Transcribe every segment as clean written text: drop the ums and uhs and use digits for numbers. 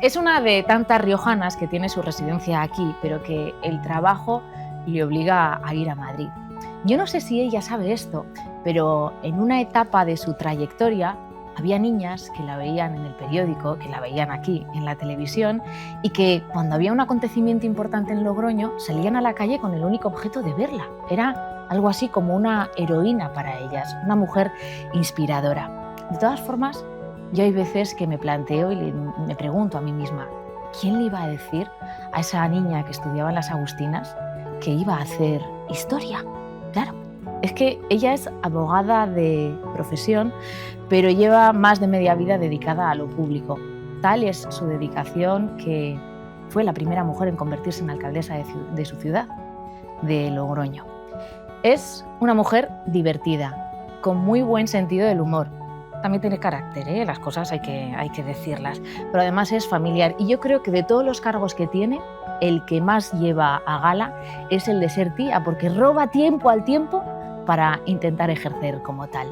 Es una de tantas riojanas que tiene su residencia aquí, pero que el trabajo le obliga a ir a Madrid. Yo no sé si ella sabe esto, pero en una etapa de su trayectoria había niñas que la veían en el periódico, que la veían aquí en la televisión y que cuando había un acontecimiento importante en Logroño salían a la calle con el único objeto de verla. Era algo así como una heroína para ellas, una mujer inspiradora. De todas formas, yo hay veces que me planteo y me pregunto a mí misma, ¿quién le iba a decir a esa niña que estudiaba en las Agustinas que iba a hacer historia? Claro, es que ella es abogada de profesión, pero lleva más de media vida dedicada a lo público. Tal es su dedicación que fue la primera mujer en convertirse en alcaldesa de su ciudad, de Logroño. Es una mujer divertida, con muy buen sentido del humor. También tiene carácter, ¿eh? Las cosas hay que decirlas, pero además es familiar. Y yo creo que de todos los cargos que tiene, el que más lleva a gala es el de ser tía, porque roba tiempo al tiempo para intentar ejercer como tal.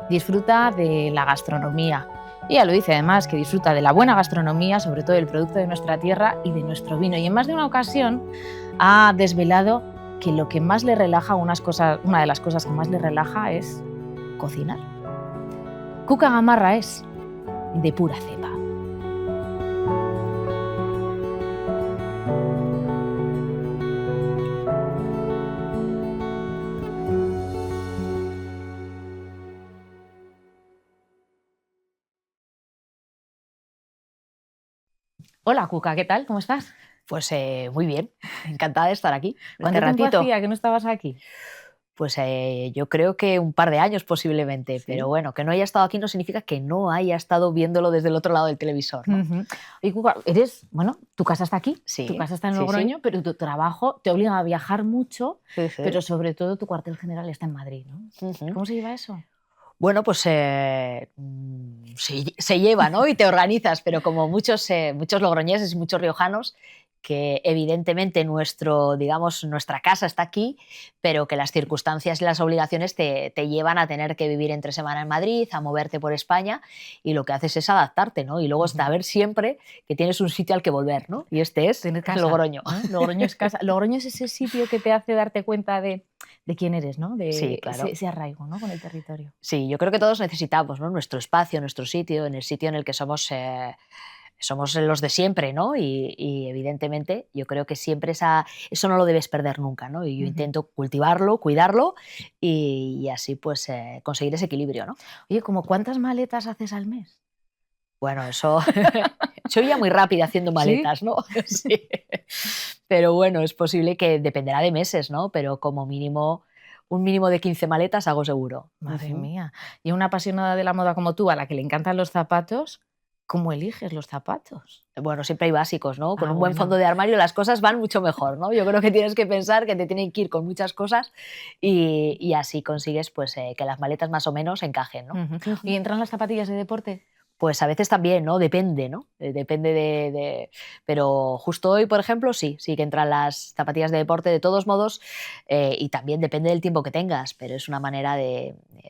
Disfruta de la gastronomía. Ella lo dice además, que disfruta de la buena gastronomía, sobre todo del producto de nuestra tierra y de nuestro vino. Y en más de una ocasión ha desvelado que lo que más le relaja, una de las cosas que más le relaja es cocinar. Cuca Gamarra es de pura cepa. Hola Cuca, ¿qué tal? ¿Cómo estás? Pues muy bien, encantada de estar aquí. ¿Cuánto tiempo hacía que no estabas aquí? Pues yo creo que un par de años posiblemente, pero ¿Sí? bueno, que no haya estado aquí no significa que no haya estado viéndolo desde el otro lado del televisor, ¿no? Oye, Cuca, tu casa está aquí, tu Sí, casa está en sí, sí. Logroño, pero tu trabajo te obliga a viajar mucho, Sí, sí. pero sobre todo tu cuartel general está en Madrid, ¿no? Ujú. ¿Cómo se lleva eso? Bueno, pues se lleva, ¿no? Y te organizas, pero como muchos logroñeses y muchos riojanos, que evidentemente digamos, nuestra casa está aquí, pero que las circunstancias y las obligaciones te llevan a tener que vivir entre semana en Madrid, a moverte por España, y lo que haces es adaptarte, ¿no? Y luego saber siempre que tienes un sitio al que volver, ¿no? Y este es Tener casa, Logroño. ¿no? Logroño es casa. Logroño es ese sitio que te hace darte cuenta de quién eres, ¿no? Sí, De claro. ese arraigo, ¿no? Con el territorio. Sí, yo creo que todos necesitamos, ¿no? Nuestro espacio, nuestro sitio, en el sitio en el que somos los de siempre, ¿no? Y evidentemente yo creo que siempre eso no lo debes perder nunca, ¿no? Y yo intento cultivarlo, cuidarlo y así pues conseguir ese equilibrio, ¿no? Oye, ¿como cuántas maletas haces al mes? Bueno, eso soy ya muy rápida haciendo ¿Sí? maletas, ¿no? Sí. Pero bueno, es posible que dependerá de meses, ¿no? Pero como mínimo, un mínimo de 15 maletas hago seguro. Madre Ujú. mía. Y una apasionada de la moda como tú, a la que le encantan los zapatos, ¿cómo eliges los zapatos? Bueno, siempre hay básicos, ¿no? Con Ah, un buen fondo bueno. de armario las cosas van mucho mejor, ¿no? Yo creo que tienes que pensar que te tienen que ir con muchas cosas y así consigues pues que las maletas más o menos encajen, ¿no? ¿Y entran las zapatillas de deporte? Pues a veces también, ¿no? Depende, ¿no? Depende Pero justo hoy, por ejemplo, sí que entran las zapatillas de deporte de todos modos y también depende del tiempo que tengas, pero es una manera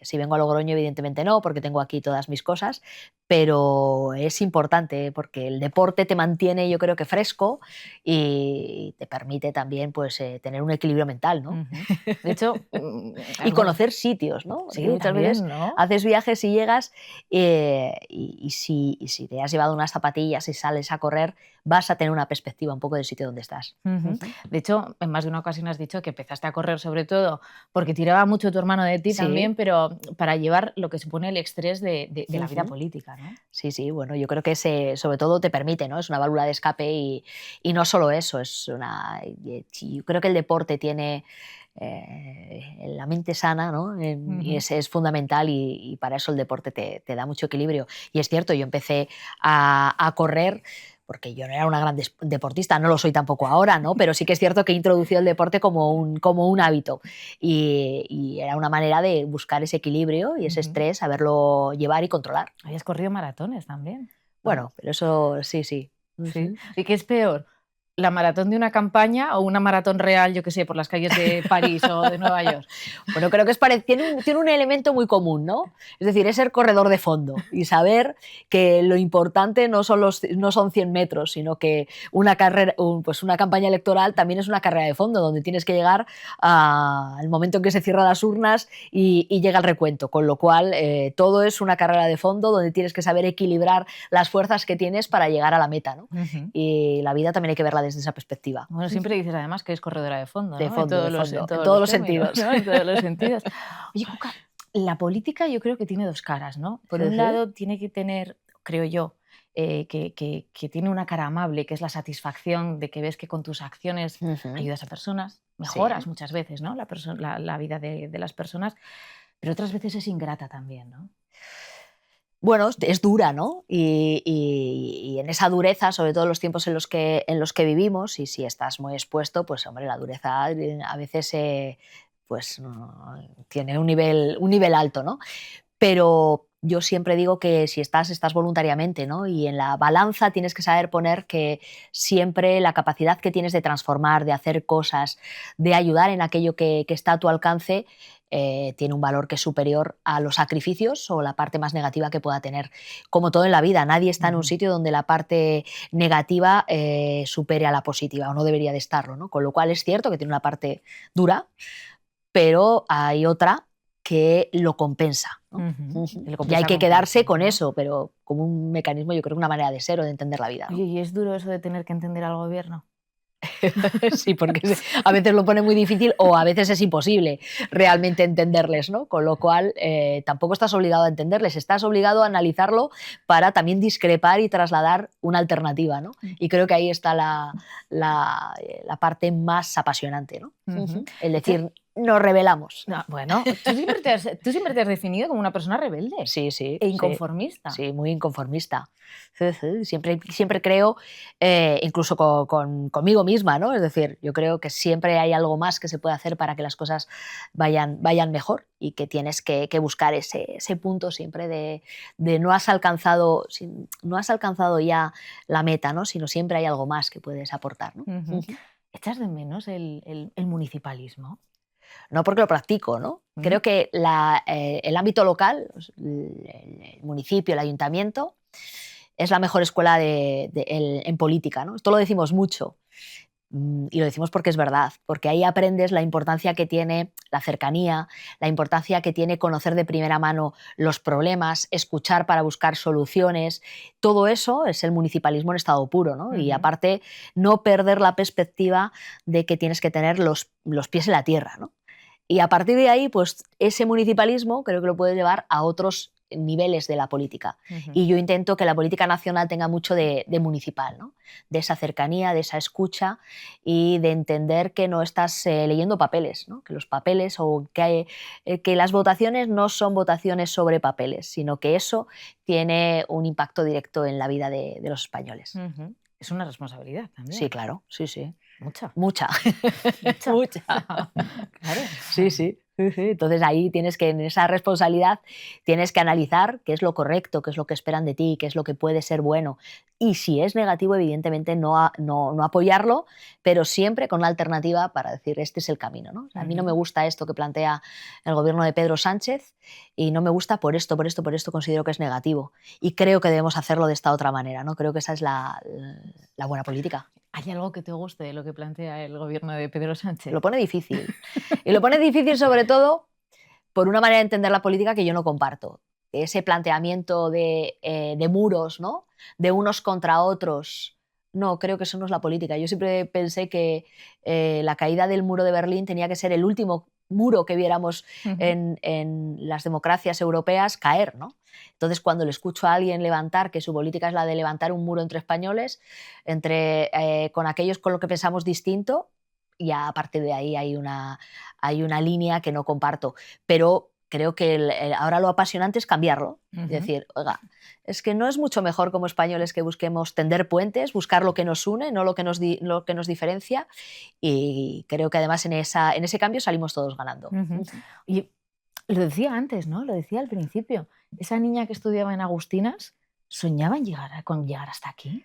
si vengo a Logroño, evidentemente no, porque tengo aquí todas mis cosas, pero es importante porque el deporte te mantiene, yo creo que fresco y te permite también, pues, tener un equilibrio mental, ¿no? De hecho, Y algo conocer sitios, ¿no? Porque sí, muchas veces también, ¿no? haces viajes y llegas y si te has llevado unas zapatillas y sales a correr, vas a tener una perspectiva un poco del sitio donde estás. Ujú. De hecho, en más de una ocasión has dicho que empezaste a correr sobre todo porque tiraba mucho tu hermano de ti también, Sí. pero para llevar lo que supone el estrés de la vida Ujú. política, ¿no? Sí, sí, bueno, yo creo que sobre todo te permite, ¿no? Es una válvula de escape y no solo eso, sí, yo creo que el deporte tiene la mente sana, ¿no? Y Ujú. es fundamental y para eso el deporte te da mucho equilibrio. Y es cierto, yo empecé a correr porque yo no era una gran deportista, no lo soy tampoco ahora, ¿no? Pero sí que es cierto que he introducido el deporte como un hábito y era una manera de buscar ese equilibrio y ese Ujú. estrés, saberlo llevar y controlar. Habías corrido maratones también, ¿no? Bueno, pero eso sí, sí. Sí. Ujú. ¿Y qué es peor? la maratón de una campaña o una maratón real, yo qué sé, por las calles de París o de Nueva York? Bueno, creo que tiene un elemento muy común, ¿no? Es decir, es ser corredor de fondo y saber que lo importante no son 100 metros, sino que una carrera, pues una campaña electoral también es una carrera de fondo, donde tienes que llegar al momento en que se cierran las urnas y llega el recuento, con lo cual todo es una carrera de fondo donde tienes que saber equilibrar las fuerzas que tienes para llegar a la meta, ¿no? Y la vida también hay que verla desde esa perspectiva. Bueno, siempre dices además que es corredora de fondo, ¿no? De fondo, En en todos todos los los términos, sentidos. ¿no? En todos los sentidos. Oye, Cuca, la política yo creo que tiene dos caras, ¿no? Por un lado, tiene que tener, creo yo, que tiene una cara amable, que es la satisfacción de que ves que con tus acciones ayudas a personas, mejoras muchas veces, ¿no? La vida de las personas, pero otras veces es ingrata también, ¿no? Bueno, es dura, ¿no? Y en esa dureza, sobre todo en los tiempos en los que vivimos, y si estás muy expuesto, pues hombre, la dureza a veces pues, tiene un nivel alto, ¿no? Pero yo siempre digo que si estás voluntariamente, ¿no? Y en la balanza tienes que saber poner que siempre la capacidad que tienes de transformar, de hacer cosas, de ayudar en aquello que está a tu alcance, tiene un valor que es superior a los sacrificios o la parte más negativa que pueda tener. Como todo en la vida, nadie está en un sitio donde la parte negativa supere a la positiva, o no debería de estarlo, ¿no? Con lo cual es cierto que tiene una parte dura, pero hay otra que lo compensa, ¿no? Y hay que quedarse con eso, pero como un mecanismo, yo creo, una manera de ser o de entender la vida, ¿no? Oye, ¿y es duro eso de tener que entender al gobierno? Sí, porque a veces lo pone muy difícil o a veces es imposible realmente entenderles, ¿no? Con lo cual tampoco estás obligado a entenderles, estás obligado a analizarlo para también discrepar y trasladar una alternativa, ¿no? Y creo que ahí está la parte más apasionante, ¿no? El decir, nos rebelamos. No, bueno, tú siempre te has definido como una persona rebelde Sí, sí. e inconformista. Sí, muy inconformista. Siempre creo, incluso conmigo misma, ¿no? Es decir, yo creo que siempre hay algo más que se puede hacer para que las cosas vayan mejor y que tienes que buscar ese punto siempre de no has alcanzado ya la meta, ¿no? Sino siempre hay algo más que puedes aportar, ¿no? ¿Echas de menos el municipalismo? No porque lo practico, ¿no? Creo que el ámbito local, el municipio, el ayuntamiento, es la mejor escuela en política, ¿no? Esto lo decimos mucho y lo decimos porque es verdad, porque ahí aprendes la importancia que tiene la cercanía, la importancia que tiene conocer de primera mano los problemas, escuchar para buscar soluciones. Todo eso es el municipalismo en estado puro, ¿no? Y aparte, no perder la perspectiva de que tienes que tener los pies en la tierra, ¿no? Y a partir de ahí, pues ese municipalismo creo que lo puede llevar a otros niveles de la política. Y yo intento que la política nacional tenga mucho de municipal, ¿no? De esa cercanía, de esa escucha y de entender que no estás leyendo papeles, ¿no? Que los papeles o que las votaciones no son votaciones sobre papeles, sino que eso tiene un impacto directo en la vida de los españoles. Es una responsabilidad también. Sí, claro, sí. Mucha. Mucha. Claro. Sí. Entonces ahí en esa responsabilidad tienes que analizar qué es lo correcto, qué es lo que esperan de ti, qué es lo que puede ser bueno. Y si es negativo, evidentemente no apoyarlo, pero siempre con una alternativa para decir, este es el camino, ¿no? A mí no me gusta esto que plantea el gobierno de Pedro Sánchez y no me gusta por esto, considero que es negativo. Y creo que debemos hacerlo de esta otra manera, ¿no? Creo que esa es la buena política. ¿Hay algo que te guste de lo que plantea el gobierno de Pedro Sánchez? Lo pone difícil. Y lo pone difícil sobre todo por una manera de entender la política que yo no comparto. Ese planteamiento de muros, ¿no? De unos contra otros. No, creo que eso no es la política. Yo siempre pensé que la caída del muro de Berlín tenía que ser el último muro que viéramos en las democracias europeas caer, ¿no? Entonces, cuando le escucho a alguien levantar, que su política es la de levantar un muro entre españoles, con aquellos con los que pensamos distinto, ya a partir de ahí hay una línea que no comparto. Pero creo que ahora lo apasionante es cambiarlo. Es decir, oiga, es que no es mucho mejor como españoles que busquemos tender puentes, buscar lo que nos une, no lo que nos diferencia. Y creo que además en ese cambio salimos todos ganando. Y lo decía antes, ¿no? Lo decía al principio. Esa niña que estudiaba en Agustinas soñaba en llegar hasta aquí.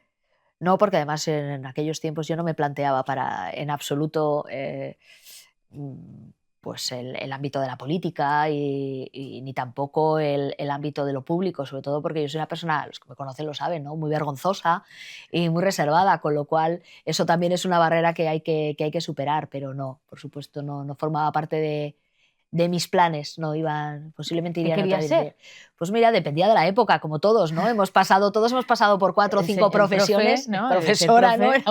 No, porque además en aquellos tiempos yo no me planteaba en absoluto mm, pues el ámbito de la política y ni tampoco el ámbito de lo público, sobre todo porque yo soy una persona, los que me conocen lo saben, ¿no? Muy vergonzosa y muy reservada, con lo cual eso también es una barrera que hay que superar, pero no, por supuesto, no formaba parte de mis planes, no iban, posiblemente ¿Qué iría en otra querías ser? dirección. Pues mira, dependía de la época, como todos, ¿no? Todos hemos pasado por 4 o 5 El profe, profesiones, ¿no? El ser profesora, ¿no? profe,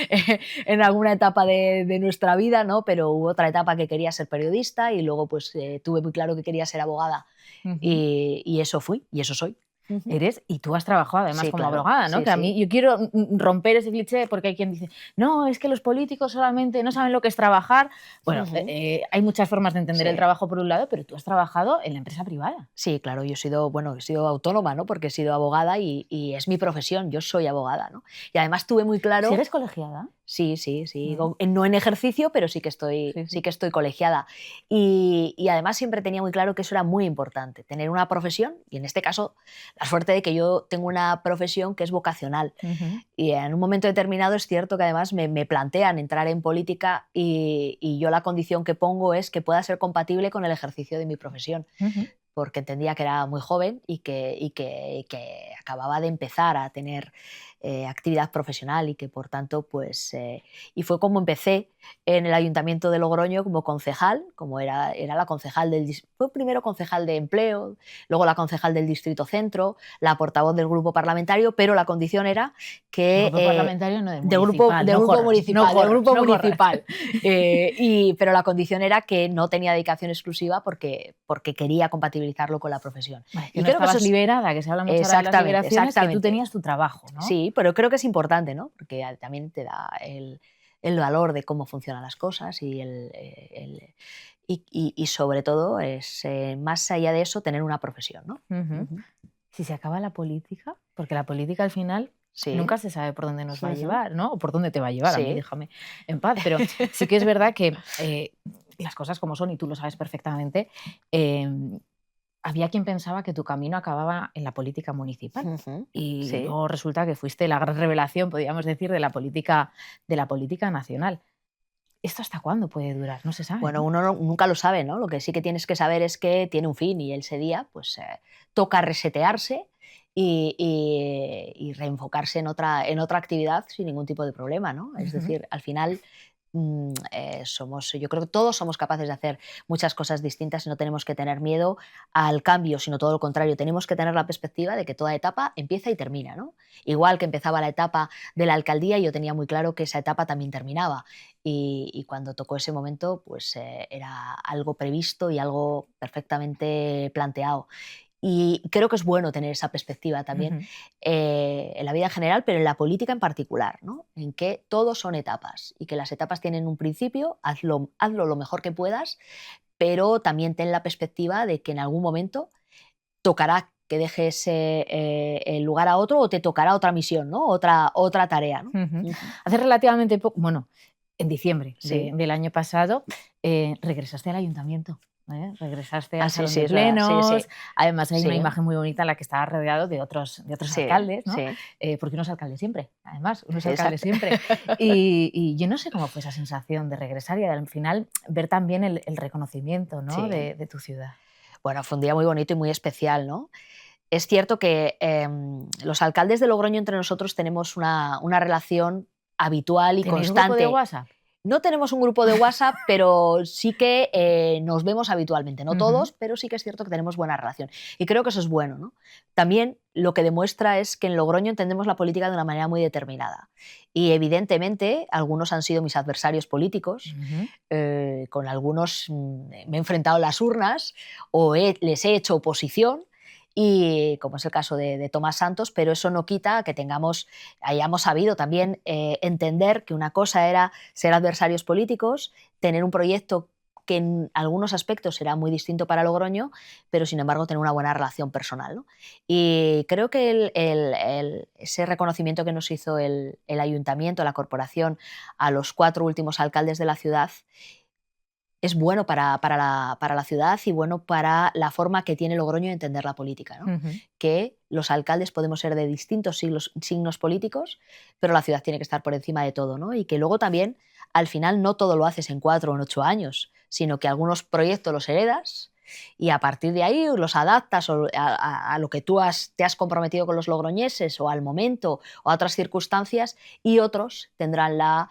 sí. En alguna etapa de nuestra vida, ¿no? Pero hubo otra etapa que quería ser periodista y luego pues tuve muy claro que quería ser abogada Ujú. y eso fui y eso soy. Ujú. Y tú has trabajado además Sí, como claro, abogada, ¿no? sí, Que a sí. mí yo quiero romper ese cliché porque hay quien dice, no, es que los políticos solamente no saben lo que es trabajar. Bueno, Ujú. hay muchas formas de entender el Sí. trabajo por un lado, pero tú has trabajado en la empresa privada. Sí, claro, yo he sido, bueno, he sido autónoma, ¿no? Porque he sido abogada y es mi profesión, yo soy abogada, ¿no? Y además tuve muy claro. ¿Sigues colegiada? Sí, sí, sí. Mm, No en ejercicio, pero sí, sí sí. que estoy colegiada. Y además siempre tenía muy claro que eso era muy importante, tener una profesión, y en este caso, la suerte de que yo tengo una profesión que es vocacional. Ujú, Y en un momento determinado es cierto que además me plantean entrar en política y yo la condición que pongo es que pueda ser compatible con el ejercicio de mi profesión, ujú. porque entendía que era muy joven y que acababa de empezar a tener actividad profesional y que por tanto, pues, y fue como empecé en el Ayuntamiento de Logroño como concejal, como era la concejal fue primero concejal de empleo, luego la concejal del Distrito Centro, la portavoz del grupo parlamentario, pero la condición era De que grupo parlamentario, no de municipal, no corras, no del corras, grupo no corras. municipal. Pero la condición era que no tenía dedicación exclusiva porque quería compatibilizarlo con la profesión. Vale, que Y no creo que eso estabas es liberada, que se habla mucho ahora de las exactamente, liberaciones, que tú exactamente. tenías tu trabajo, ¿no? Sí, pero creo que es importante, ¿no? Porque también te da el valor de cómo funcionan las cosas y sobre todo es, más allá de eso, tener una profesión, ¿no? Ujú. Ujú. Si se acaba la política, porque la política al final Sí. nunca se sabe por dónde nos va a Ujú. llevar, ¿no? O por dónde te va a llevar, a mí Sí. déjame en paz, pero sí que es verdad que las cosas como son, y tú lo sabes perfectamente, había quien pensaba que tu camino acababa en la política municipal. Ujú. Y Sí. luego resulta que fuiste la gran revelación, podríamos decir, de la política nacional. ¿Esto hasta cuándo puede durar? No se sabe, Bueno, ¿no? uno nunca lo sabe, ¿no? Lo que sí que tienes que saber es que tiene un fin y ese día, pues, toca resetearse y reenfocarse en otra actividad sin ningún tipo de problema, ¿no? Es Ujú. decir, al final yo creo que todos somos capaces de hacer muchas cosas distintas y no tenemos que tener miedo al cambio, sino todo lo contrario, tenemos que tener la perspectiva de que toda etapa empieza y termina, ¿no? Igual que empezaba la etapa de la alcaldía, yo tenía muy claro que esa etapa también terminaba y cuando tocó ese momento, pues era algo previsto y algo perfectamente planteado. Y creo que es bueno tener esa perspectiva también Ujú. en la vida en general, pero en la política en particular, ¿no? En que todos son etapas y que las etapas tienen un principio, hazlo lo mejor que puedas, pero también ten la perspectiva de que en algún momento tocará que dejes el lugar a otro o te tocará otra misión, ¿no? Otra tarea, ¿no? Ujú. Ujú. Hace relativamente poco, bueno, en diciembre Sí. del año pasado, regresaste al ayuntamiento, ¿eh? Regresaste Ah, al sí, salón sí, de es verdad. Sí, plenos. sí. Además, hay una Sí, imagen muy bonita en la que estabas rodeado de otros sí, alcaldes, ¿no? sí. Porque unos alcaldes siempre, además, unos Sí, alcaldes exacto. siempre. Y yo no sé cómo fue esa sensación de regresar y al final ver también el reconocimiento, ¿no? Sí. De tu ciudad. Bueno, fue un día muy bonito y muy especial, ¿no? Es cierto que los alcaldes de Logroño entre nosotros tenemos una relación habitual y ¿Tenéis grupo de constante. WhatsApp? No tenemos un grupo de WhatsApp, pero sí que nos vemos habitualmente. No Ujú, todos, pero sí que es cierto que tenemos buena relación. Y creo que eso es bueno, ¿no? También lo que demuestra es que en Logroño entendemos la política de una manera muy determinada. Y evidentemente algunos han sido mis adversarios políticos, ujú. con algunos me he enfrentado a las urnas o les he hecho oposición, y como es el caso de Tomás Santos, pero eso no quita que hayamos sabido también entender que una cosa era ser adversarios políticos, tener un proyecto que en algunos aspectos era muy distinto para Logroño, pero sin embargo tener una buena relación personal, ¿no? Y creo que ese reconocimiento que nos hizo el ayuntamiento, la corporación, a los 4 últimos alcaldes de la ciudad, es bueno para la ciudad y bueno para la forma que tiene Logroño de entender la política, ¿no? Que los alcaldes podemos ser de distintos signos políticos, pero la ciudad tiene que estar por encima de todo, ¿no? Y que luego también, al final, no todo lo haces en 4 o en 8 años, sino que algunos proyectos los heredas y a partir de ahí los adaptas a lo que tú te has comprometido con los logroñeses o al momento o a otras circunstancias, y otros tendrán la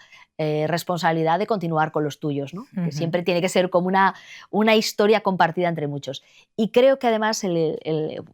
responsabilidad de continuar con los tuyos, ¿no? Que siempre tiene que ser como una historia compartida entre muchos. Y creo que además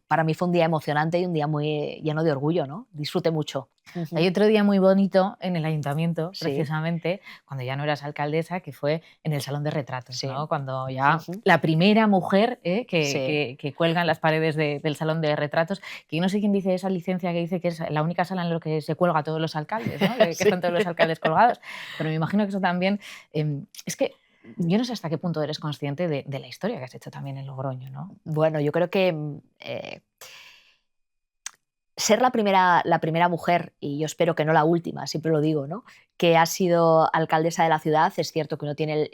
para mí fue un día emocionante y un día muy lleno de orgullo, ¿no? Disfruté mucho. Hay otro día muy bonito en el ayuntamiento, Sí. precisamente, cuando ya no eras alcaldesa, que fue en el Salón de Retratos, Sí. ¿no? Cuando ya la primera mujer Sí. que cuelga en las paredes del Salón de Retratos, que yo no sé quién dice esa licencia que dice que es la única sala en la que se cuelga a todos los alcaldes, ¿no? Que están todos los alcaldes colgados, pero me imagino que eso también... es que yo no sé hasta qué punto eres consciente de la historia que has hecho también en Logroño, ¿no? Bueno, yo creo que ser la primera mujer, y yo espero que no la última, siempre lo digo, ¿no?, que ha sido alcaldesa de la ciudad, es cierto que uno tiene,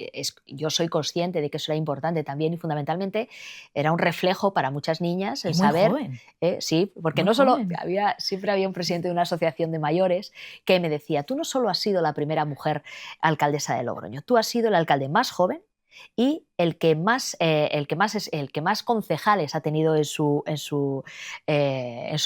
yo soy consciente de que eso era importante también, y fundamentalmente era un reflejo para muchas niñas el saber, joven. Sí, porque Muy no solo joven. siempre había un presidente de una asociación de mayores que me decía: tú no solo has sido la primera mujer alcaldesa de Logroño, tú has sido el alcalde más joven y el que más concejales ha tenido en su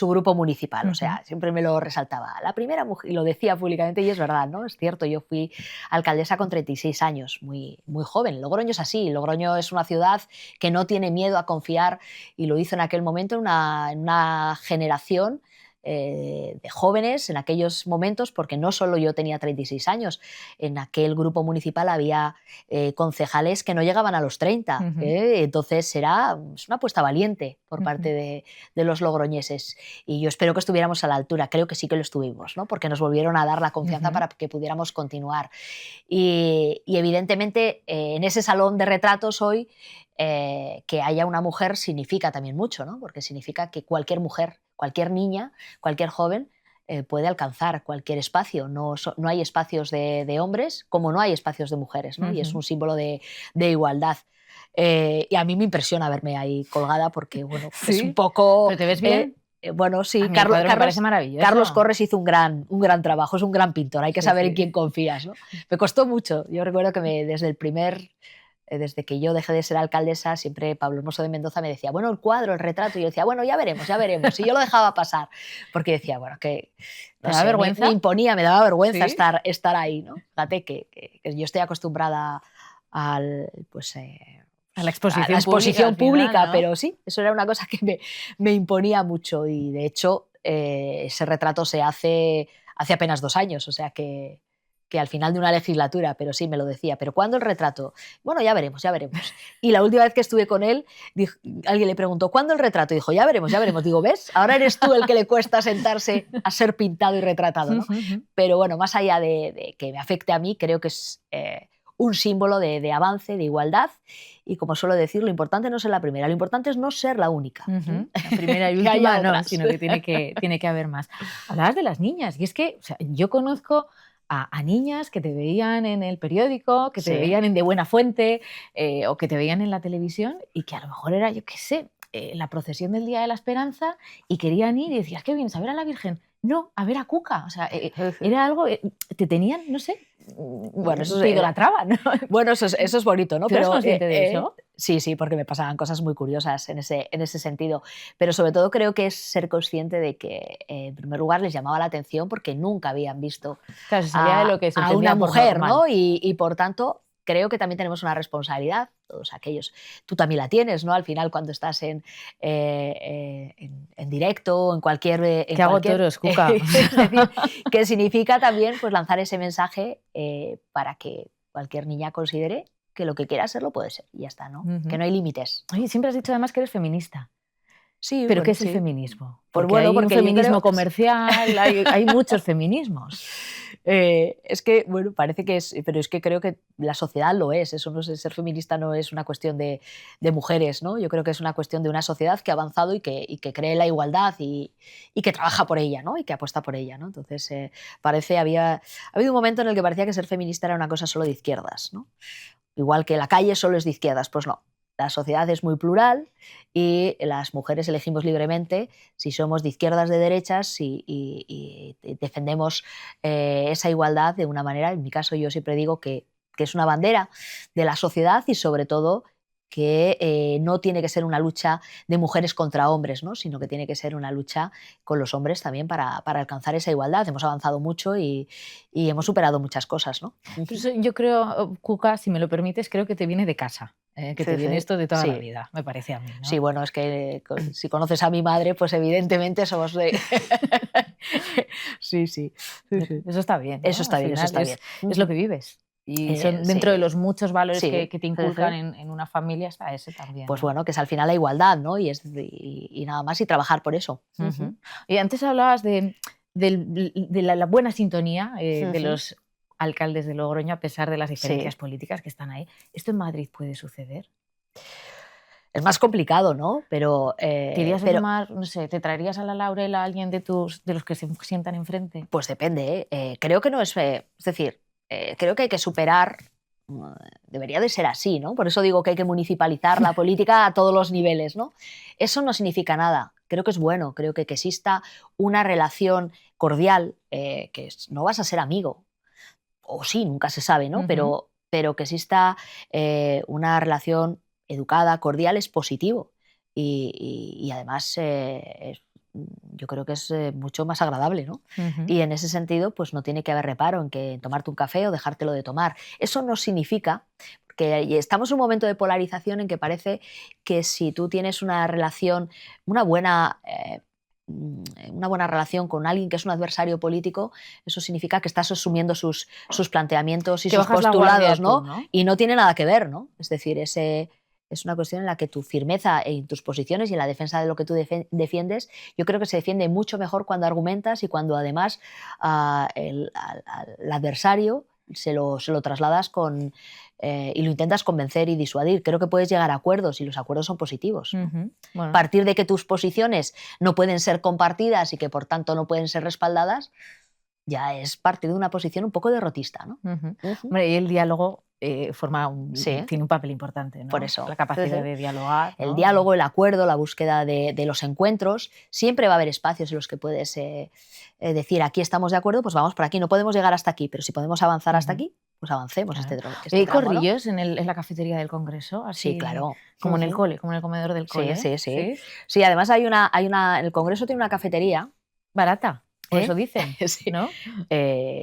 grupo municipal. O sea, siempre me lo resaltaba. La primera mujer, y lo decía públicamente, y es verdad, ¿no? Es cierto, yo fui alcaldesa con 36 años, muy, muy joven. Logroño es así. Logroño es una ciudad que no tiene miedo a confiar, y lo hizo en aquel momento en una generación de jóvenes en aquellos momentos, porque no solo yo tenía 36 años, en aquel grupo municipal había concejales que no llegaban a los 30, entonces es una apuesta valiente por parte de los logroñeses, y yo espero que estuviéramos a la altura. Creo que sí que lo estuvimos, ¿no?, porque nos volvieron a dar la confianza para que pudiéramos continuar, y evidentemente en ese salón de retratos hoy que haya una mujer significa también mucho, ¿no?, porque significa que cualquier mujer, cualquier niña, cualquier joven puede alcanzar cualquier espacio. No hay espacios de hombres como no hay espacios de mujeres, ¿no? Y es un símbolo de igualdad. Y a mí me impresiona verme ahí colgada porque, bueno, ¿Sí? es un poco... ¿Pero te ves bien? Bueno, sí, A mí el cuadro me parece maravilloso. Carlos Corres hizo un gran trabajo, es un gran pintor, hay que saber en sí. quién confías, ¿no? Me costó mucho. Yo recuerdo que desde que yo dejé de ser alcaldesa, siempre Pablo Hermoso de Mendoza me decía: bueno, el cuadro, el retrato, y yo decía: bueno, ya veremos, y yo lo dejaba pasar, porque decía, bueno, que no ¿Te da sé, vergüenza? me imponía, me daba vergüenza ¿Sí? estar ahí, ¿no? Fíjate que yo estoy acostumbrada a la exposición, pública, final, ¿no? pero sí, eso era una cosa que me imponía mucho, y de hecho ese retrato se hace apenas 2 años, o sea que al final de una legislatura, pero sí me lo decía: ¿pero cuándo el retrato? Bueno, ya veremos. Y la última vez que estuve con él, alguien le preguntó: ¿cuándo el retrato? Y dijo: ya veremos. Digo, ¿ves? Ahora eres tú el que le cuesta sentarse a ser pintado y retratado, ¿no? Pero bueno, más allá de que me afecte a mí, creo que es un símbolo de avance, de igualdad, y como suelo decir, lo importante no es ser la primera, lo importante es no ser la única. La primera y Que haya última no, otras. sino que tiene que haber más. Hablabas de las niñas, y es que, o sea, yo conozco a niñas que te veían en el periódico, que te Sí. veían en De Buena Fuente, o que te veían en la televisión, y que a lo mejor era, yo qué sé, la procesión del Día de la Esperanza, y querían ir y decías: ¿qué vienes a ver a la Virgen? No, a ver a Cuca. O sea, era algo, te tenían, no sé, Bueno, eso te idolatraban, ¿no? Bueno, eso es bonito, ¿no? ¿Tú eres consciente de eso? Sí, porque me pasaban cosas muy curiosas en ese sentido. Pero sobre todo creo que es ser consciente de que, en primer lugar, les llamaba la atención porque nunca habían visto Claro, se salía de lo que se a entendía una por mujer, normal. ¿no? Y por tanto, creo que también tenemos una responsabilidad, todos aquellos. Tú también la tienes, ¿no? Al final, cuando estás en directo, en cualquier... ¿Qué hago toros, Cuca? Es decir, que significa también pues, lanzar ese mensaje para que cualquier niña considere que lo que quiera ser lo puede ser, y ya está, ¿no? Que no hay límites. Oye, siempre has dicho además que eres feminista. Sí, ¿Pero bueno, qué es el sí. feminismo? Pues Porque bueno, hay un porque yo feminismo creo- comercial, hay muchos feminismos. Es que, bueno, parece que es, pero es que creo que la sociedad lo es. Eso no es, ser feminista no es una cuestión de mujeres, ¿no? Yo creo que es una cuestión de una sociedad que ha avanzado y que cree en la igualdad y que trabaja por ella, ¿no? Y que apuesta por ella, ¿no? Entonces, ha habido un momento en el que parecía que ser feminista era una cosa solo de izquierdas, ¿no? igual que la calle solo es de izquierdas, pues no. La sociedad es muy plural y las mujeres elegimos libremente si somos de izquierdas, de derechas y defendemos esa igualdad de una manera. En mi caso yo siempre digo que es una bandera de la sociedad y sobre todo que no tiene que ser una lucha de mujeres contra hombres, ¿no? Sino que tiene que ser una lucha con los hombres también para alcanzar esa igualdad. Hemos avanzado mucho y hemos superado muchas cosas, ¿no? Pues yo creo, Cuca, si me lo permites, creo que te viene de casa, que te viene esto de toda la vida, me parece a mí, ¿no? Sí, bueno, es que si conoces a mi madre, pues evidentemente somos de... sí. Eso está bien, ¿no? Eso está bien, eso está bien. Es lo que vives. Y dentro de los muchos valores que te inculcan en una familia está ese también. Pues bueno, que es al final la igualdad, ¿no? Y nada más, y trabajar por eso. Y antes hablabas de la buena sintonía de los alcaldes de Logroño, a pesar de las diferencias políticas que están ahí. ¿Esto en Madrid puede suceder? Es más complicado, ¿no? Pero... ¿Te irías a tomar, no sé, te traerías a la Laurel a alguien de los que se sientan enfrente? Pues depende, creo que no es... es decir, creo que hay que superar... Debería de ser así, ¿no? Por eso digo que hay que municipalizar la política a todos los niveles, ¿no? Eso no significa nada. Creo que es bueno, creo que exista una relación cordial, que no vas a ser amigo, o sí, nunca se sabe, ¿no? Pero que exista una relación educada, cordial, es positivo. Y además yo creo que es mucho más agradable, ¿no? Y en ese sentido, pues no tiene que haber reparo en tomarte un café o dejártelo de tomar. Eso no significa que estamos en un momento de polarización en que parece que si tú tienes una relación, una buena relación con alguien que es un adversario político, eso significa que estás asumiendo sus planteamientos y sus postulados, ¿no? Y no tiene nada que ver, ¿no? Es decir, es una cuestión en la que tu firmeza en tus posiciones y en la defensa de lo que tú defiendes, yo creo que se defiende mucho mejor cuando argumentas y cuando además al adversario se lo trasladas y lo intentas convencer y disuadir. Creo que puedes llegar a acuerdos y los acuerdos son positivos. Bueno. Partir de que tus posiciones no pueden ser compartidas y que por tanto no pueden ser respaldadas, ya es partir de una posición un poco derrotista, ¿no? Hombre, y el diálogo tiene un papel importante, ¿no? Por eso. La capacidad de dialogar, ¿no? El diálogo, el acuerdo, la búsqueda de los encuentros. Siempre va a haber espacios en los que puedes decir, aquí estamos de acuerdo, pues vamos por aquí. No podemos llegar hasta aquí, pero si podemos avanzar hasta aquí, pues avancemos. ¿Hay corrillos en la cafetería del Congreso? Así, sí, claro. Como en el cole, como en el comedor del cole. Sí, además el Congreso tiene una cafetería. ¿Barata? Por eso dicen, sí. ¿no?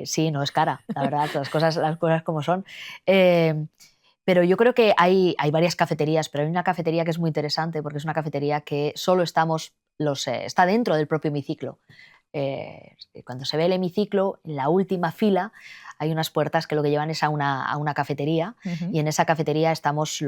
Sí, no es cara, la verdad, las cosas como son. Pero yo creo que hay varias cafeterías, pero hay una cafetería que es muy interesante porque es una cafetería que solo está dentro del propio hemiciclo. Cuando se ve el hemiciclo, en la última fila hay unas puertas que lo que llevan es a una cafetería y en esa cafetería estamos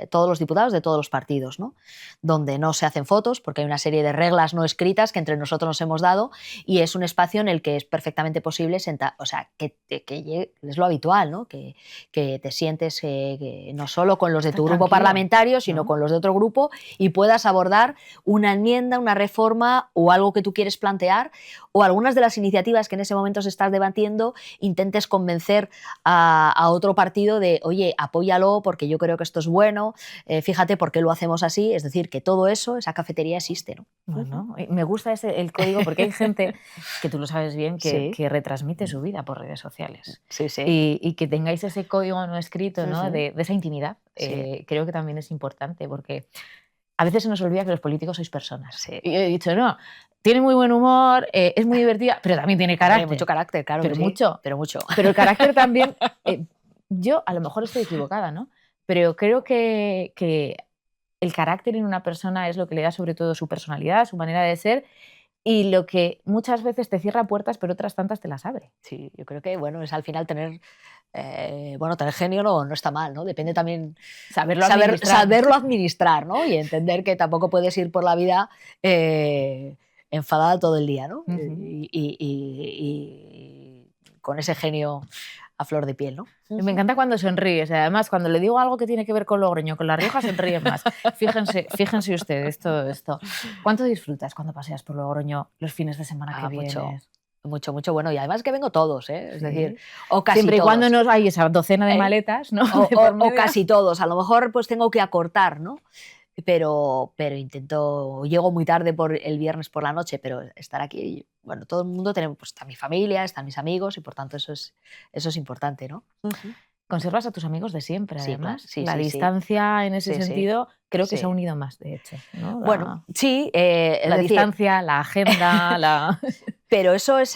todos los diputados de todos los partidos, ¿no? Donde no se hacen fotos porque hay una serie de reglas no escritas que entre nosotros nos hemos dado y es un espacio en el que es perfectamente posible sentar, o sea, que es lo habitual, ¿no? Que te sientes no solo con los de tu grupo parlamentario, sino con los de otro grupo y puedas abordar una enmienda, una reforma o algo que tú quieres plantear o algunas de las iniciativas que en ese momento se estás debatiendo, intentes convencer a otro partido de, oye, apóyalo porque yo creo que esto es bueno, fíjate por qué lo hacemos así. Es decir, que todo eso, esa cafetería existe, ¿no? Bueno, me gusta el código porque hay gente, que tú lo sabes bien, que retransmite su vida por redes sociales. Sí. Y que tengáis ese código no escrito, ¿no? de esa intimidad, creo que también es importante porque a veces se nos olvida que los políticos sois personas. Y yo he dicho, no, tiene muy buen humor, es muy divertida, pero también tiene carácter. Mucho carácter, claro. Pero sí, mucho. Pero mucho. Pero el carácter también, yo a lo mejor estoy equivocada, ¿no? Pero creo que el carácter en una persona es lo que le da sobre todo su personalidad, su manera de ser y lo que muchas veces te cierra puertas, pero otras tantas te las abre. Sí, yo creo que bueno, es al final tener genio no está mal, ¿no? Depende también saberlo administrar, ¿no? Y entender que tampoco puedes ir por la vida enfadada todo el día, ¿no? Y con ese genio a flor de piel, ¿no? Me encanta cuando sonríes. Además, cuando le digo algo que tiene que ver con Logroño, con La Rioja, sonríen más. Fíjense ustedes todo esto. ¿Cuánto disfrutas cuando paseas por Logroño los fines de semana que vienes? Mucho. mucho, mucho. Bueno, y además que vengo todos, ¿eh? Es decir, Sí. o casi Siempre y todos. cuando no hay esa docena de ¿Eh? maletas, ¿no? O, De por o medio. casi todos. A lo mejor pues tengo que acortar, ¿no? Pero llego muy tarde el viernes por la noche, pero estar aquí, bueno, todo el mundo tenemos, pues está mi familia, están mis amigos y por tanto eso es importante, ¿no? Conservas a tus amigos de siempre, Sí, claro. además. Sí, La sí, sí. distancia en ese Sí, sí. sentido creo que se ha Sí. unido más, de hecho, ¿no? Bueno, sí, La distancia, la agenda, pero eso es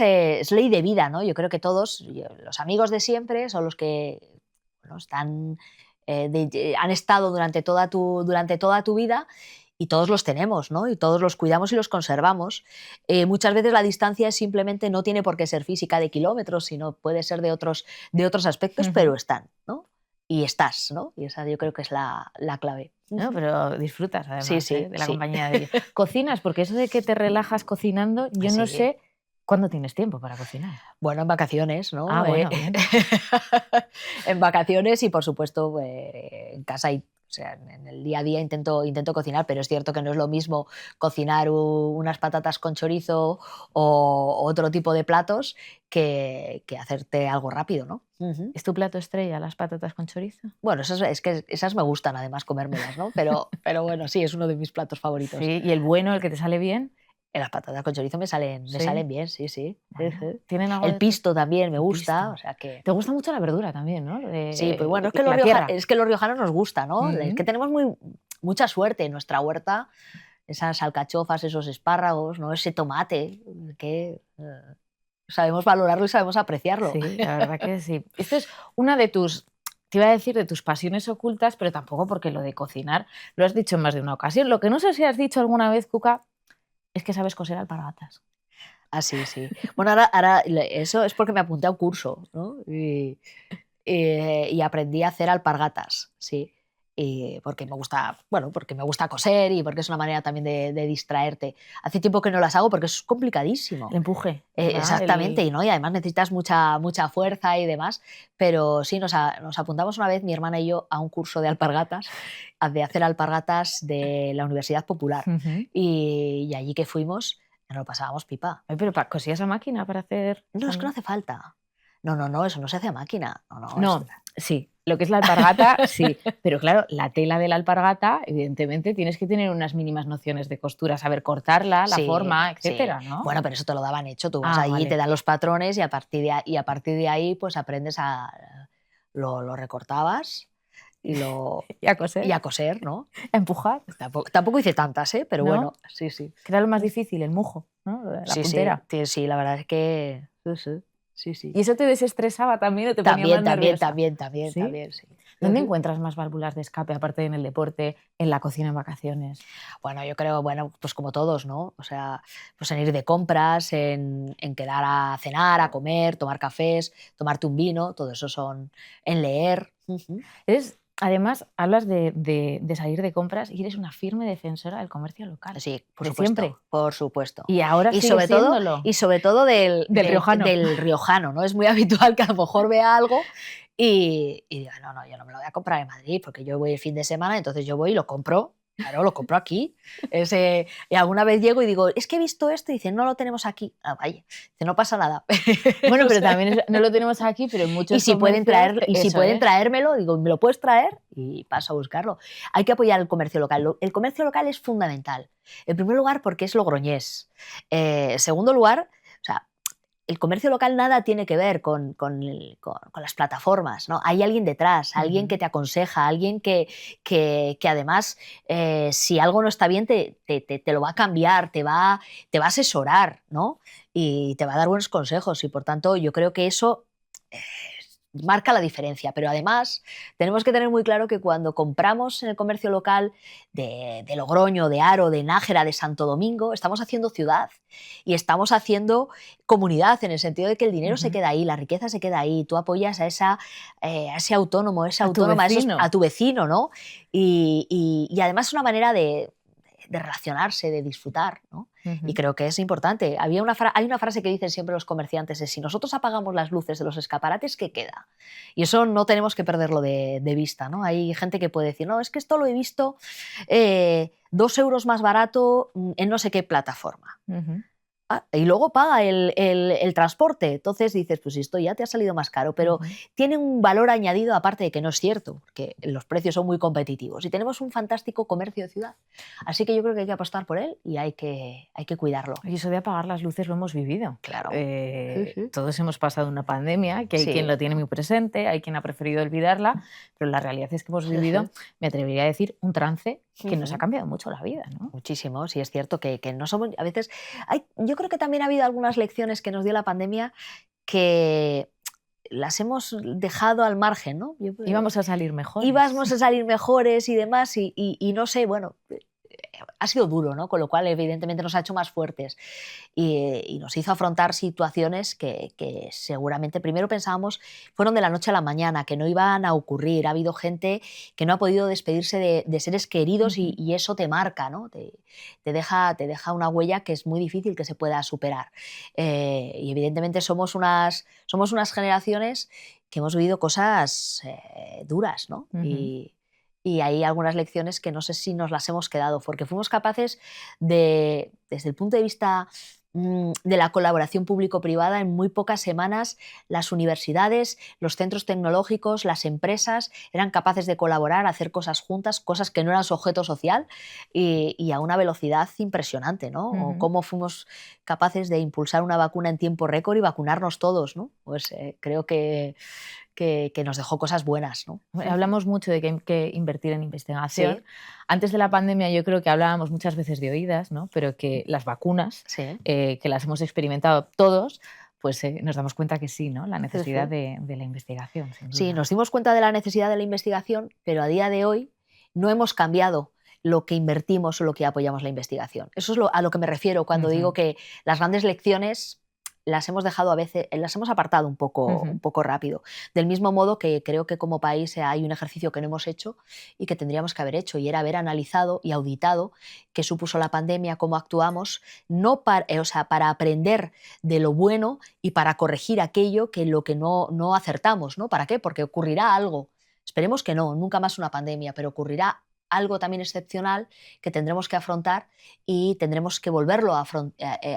ley de vida, ¿no? Yo creo que todos, los amigos de siempre son los que bueno, han estado durante toda tu vida y todos los tenemos, ¿no? Y todos los cuidamos y los conservamos. Muchas veces la distancia no tiene por qué ser física de kilómetros, sino puede ser de otros aspectos, pero están, ¿no? Y estás, ¿no? Y esa yo creo que es la clave. ¿no? Pero disfrutas además Sí, de la sí. compañía de ellos. ¿Cocinas? Porque eso de que te relajas cocinando, yo no Sí. sé cuándo tienes tiempo para cocinar. Bueno, en vacaciones, ¿no? Ah, bueno, bien. En vacaciones y, por supuesto, en casa o sea, en el día a día intento cocinar, pero es cierto que no es lo mismo cocinar unas patatas con chorizo o otro tipo de platos que hacerte algo rápido, ¿no? ¿Es tu plato estrella las patatas con chorizo? Bueno, es que esas me gustan además comérmelas, ¿no? Pero bueno, sí, es uno de mis platos favoritos. Sí, ¿y el bueno, el que te sale bien? Las patatas con chorizo me salen bien, sí, sí. Bueno, ¿tienen algo El pisto también me gusta, pisto. o sea que... Te gusta mucho la verdura también, ¿no? Sí, pues bueno, tierra. es que los riojanos nos gusta, ¿no? Es que tenemos mucha suerte en nuestra huerta, esas alcachofas, esos espárragos, ¿no? Ese tomate, que sabemos valorarlo y sabemos apreciarlo. Sí, la verdad que sí. Esto es una de tus, te iba a decir, de tus pasiones ocultas, pero tampoco porque lo de cocinar lo has dicho en más de una ocasión. Lo que no sé si has dicho alguna vez, Cuca, es que sabes coser alpargatas. Ah, sí, sí. Bueno, ahora eso es porque me apunté a un curso, ¿no? Y aprendí a hacer alpargatas, sí. Porque me gusta coser y porque es una manera también de distraerte. Hace tiempo que no las hago porque es complicadísimo. El empuje. ¿verdad? Exactamente, ¿no? Y además necesitas mucha fuerza y demás. Pero sí, nos apuntamos una vez, mi hermana y yo, a un curso de alpargatas, de hacer alpargatas de la Universidad Popular. Y allí que fuimos, nos lo pasábamos pipa. Ay, pero ¿cosías a máquina para hacer...? No, es que no hace falta. No, eso no se hace a máquina. No, sí, lo que es la alpargata, sí. Pero claro, la tela de la alpargata, evidentemente, tienes que tener unas mínimas nociones de costura, saber cortarla, la forma, etcétera, ¿no? Bueno, pero eso te lo daban hecho. Tú vas allí, vale. te dan los patrones y a partir de ahí pues aprendes lo recortabas y a coser. Y a coser, ¿no? A empujar. Tampoco hice tantas, pero ¿no? bueno, sí. Que era lo más difícil, el mujo, ¿no? La puntera. Sí, la verdad es que... Sí. ¿Y eso te desestresaba también o te ponía más nerviosa? También, sí. ¿Dónde encuentras más válvulas de escape, aparte en el deporte, en la cocina en vacaciones? Bueno, yo creo, pues como todos, ¿no? O sea, pues en ir de compras, en quedar a cenar, a comer, tomar cafés, tomarte un vino, todo eso en leer. Además, hablas de salir de compras y eres una firme defensora del comercio local. Sí, por supuesto. Siempre. Por supuesto. Y ahora sobre todo del riojano. Del riojano, ¿no? Es muy habitual que a lo mejor vea algo y diga, no, yo no me lo voy a comprar en Madrid porque yo voy el fin de semana, entonces yo voy y lo compro. Claro, lo compro aquí. Y alguna vez llego y digo, es que he visto esto y dicen, no lo tenemos aquí. Ah, vaya, dice, no pasa nada. Bueno, pero también no lo tenemos aquí, pero en muchos Y si pueden traérmelo, digo, ¿me lo puedes traer? Y paso a buscarlo. Hay que apoyar el comercio local. El comercio local es fundamental. En primer lugar, porque es logroñés. Segundo lugar, o sea, el comercio local nada tiene que ver con las plataformas, ¿no? Hay alguien detrás, alguien que te aconseja, alguien que además, si algo no está bien, te lo va a cambiar, te va a asesorar, ¿no? Y te va a dar buenos consejos y, por tanto, yo creo que eso marca la diferencia, pero además tenemos que tener muy claro que cuando compramos en el comercio local de Logroño, de Haro, de Nájera, de Santo Domingo, estamos haciendo ciudad y estamos haciendo comunidad en el sentido de que el dinero se queda ahí, la riqueza se queda ahí, tú apoyas a ese autónomo, esa autónoma, a tu vecino, ¿no? Y además es una manera de relacionarse, de disfrutar, ¿no? Y creo que es importante. Hay una frase que dicen siempre los comerciantes, es si nosotros apagamos las luces de los escaparates, ¿qué queda? Y eso no tenemos que perderlo de vista, ¿no? Hay gente que puede decir, no, es que esto lo he visto 2 euros más barato en no sé qué plataforma. Y luego paga el transporte. Entonces dices, pues esto ya te ha salido más caro, pero tiene un valor añadido aparte de que no es cierto, porque los precios son muy competitivos y tenemos un fantástico comercio de ciudad. Así que yo creo que hay que apostar por él y hay que cuidarlo. Y eso de apagar las luces lo hemos vivido. Claro. Todos hemos pasado una pandemia, que hay quien lo tiene muy presente, hay quien ha preferido olvidarla, pero la realidad es que hemos vivido, me atrevería a decir, un trance que nos ha cambiado mucho la vida, ¿no? Muchísimo, sí es cierto que no somos, a veces, yo creo que también ha habido algunas lecciones que nos dio la pandemia que las hemos dejado al margen, ¿no? Íbamos a salir mejores. Íbamos a salir mejores y demás y no sé, bueno, ha sido duro, ¿no? Con lo cual evidentemente nos ha hecho más fuertes y nos hizo afrontar situaciones que seguramente primero pensábamos fueron de la noche a la mañana, que no iban a ocurrir. Ha habido gente que no ha podido despedirse de seres queridos y eso te marca, ¿no? Te deja una huella que es muy difícil que se pueda superar. Y evidentemente somos unas generaciones que hemos vivido cosas duras, ¿no? Y hay algunas lecciones que no sé si nos las hemos quedado, porque fuimos capaces de, desde el punto de vista de la colaboración público-privada, en muy pocas semanas las universidades, los centros tecnológicos, las empresas eran capaces de colaborar, hacer cosas juntas, cosas que no eran su objeto social y a una velocidad impresionante, ¿no? O cómo fuimos capaces de impulsar una vacuna en tiempo récord y vacunarnos todos, ¿no? Pues creo que nos dejó cosas buenas, ¿no? Hablamos mucho de que hay que invertir en investigación. Sí. Antes de la pandemia yo creo que hablábamos muchas veces de oídas, ¿no? Pero que las vacunas, que las hemos experimentado todos, pues nos damos cuenta que sí, ¿no? La necesidad de la investigación. Sin duda. Sí, nos dimos cuenta de la necesidad de la investigación, pero a día de hoy no hemos cambiado lo que invertimos o lo que apoyamos la investigación. Eso es a lo que me refiero cuando digo que las grandes lecciones las hemos dejado a veces, las hemos apartado un poco rápido. Del mismo modo que creo que como país hay un ejercicio que no hemos hecho y que tendríamos que haber hecho, y era haber analizado y auditado qué supuso la pandemia, cómo actuamos, no para aprender de lo bueno y para corregir aquello que no acertamos, ¿no? ¿Para qué? Porque ocurrirá algo. Esperemos que no, nunca más una pandemia, pero ocurrirá algo también excepcional que tendremos que afrontar y tendremos que volverlo a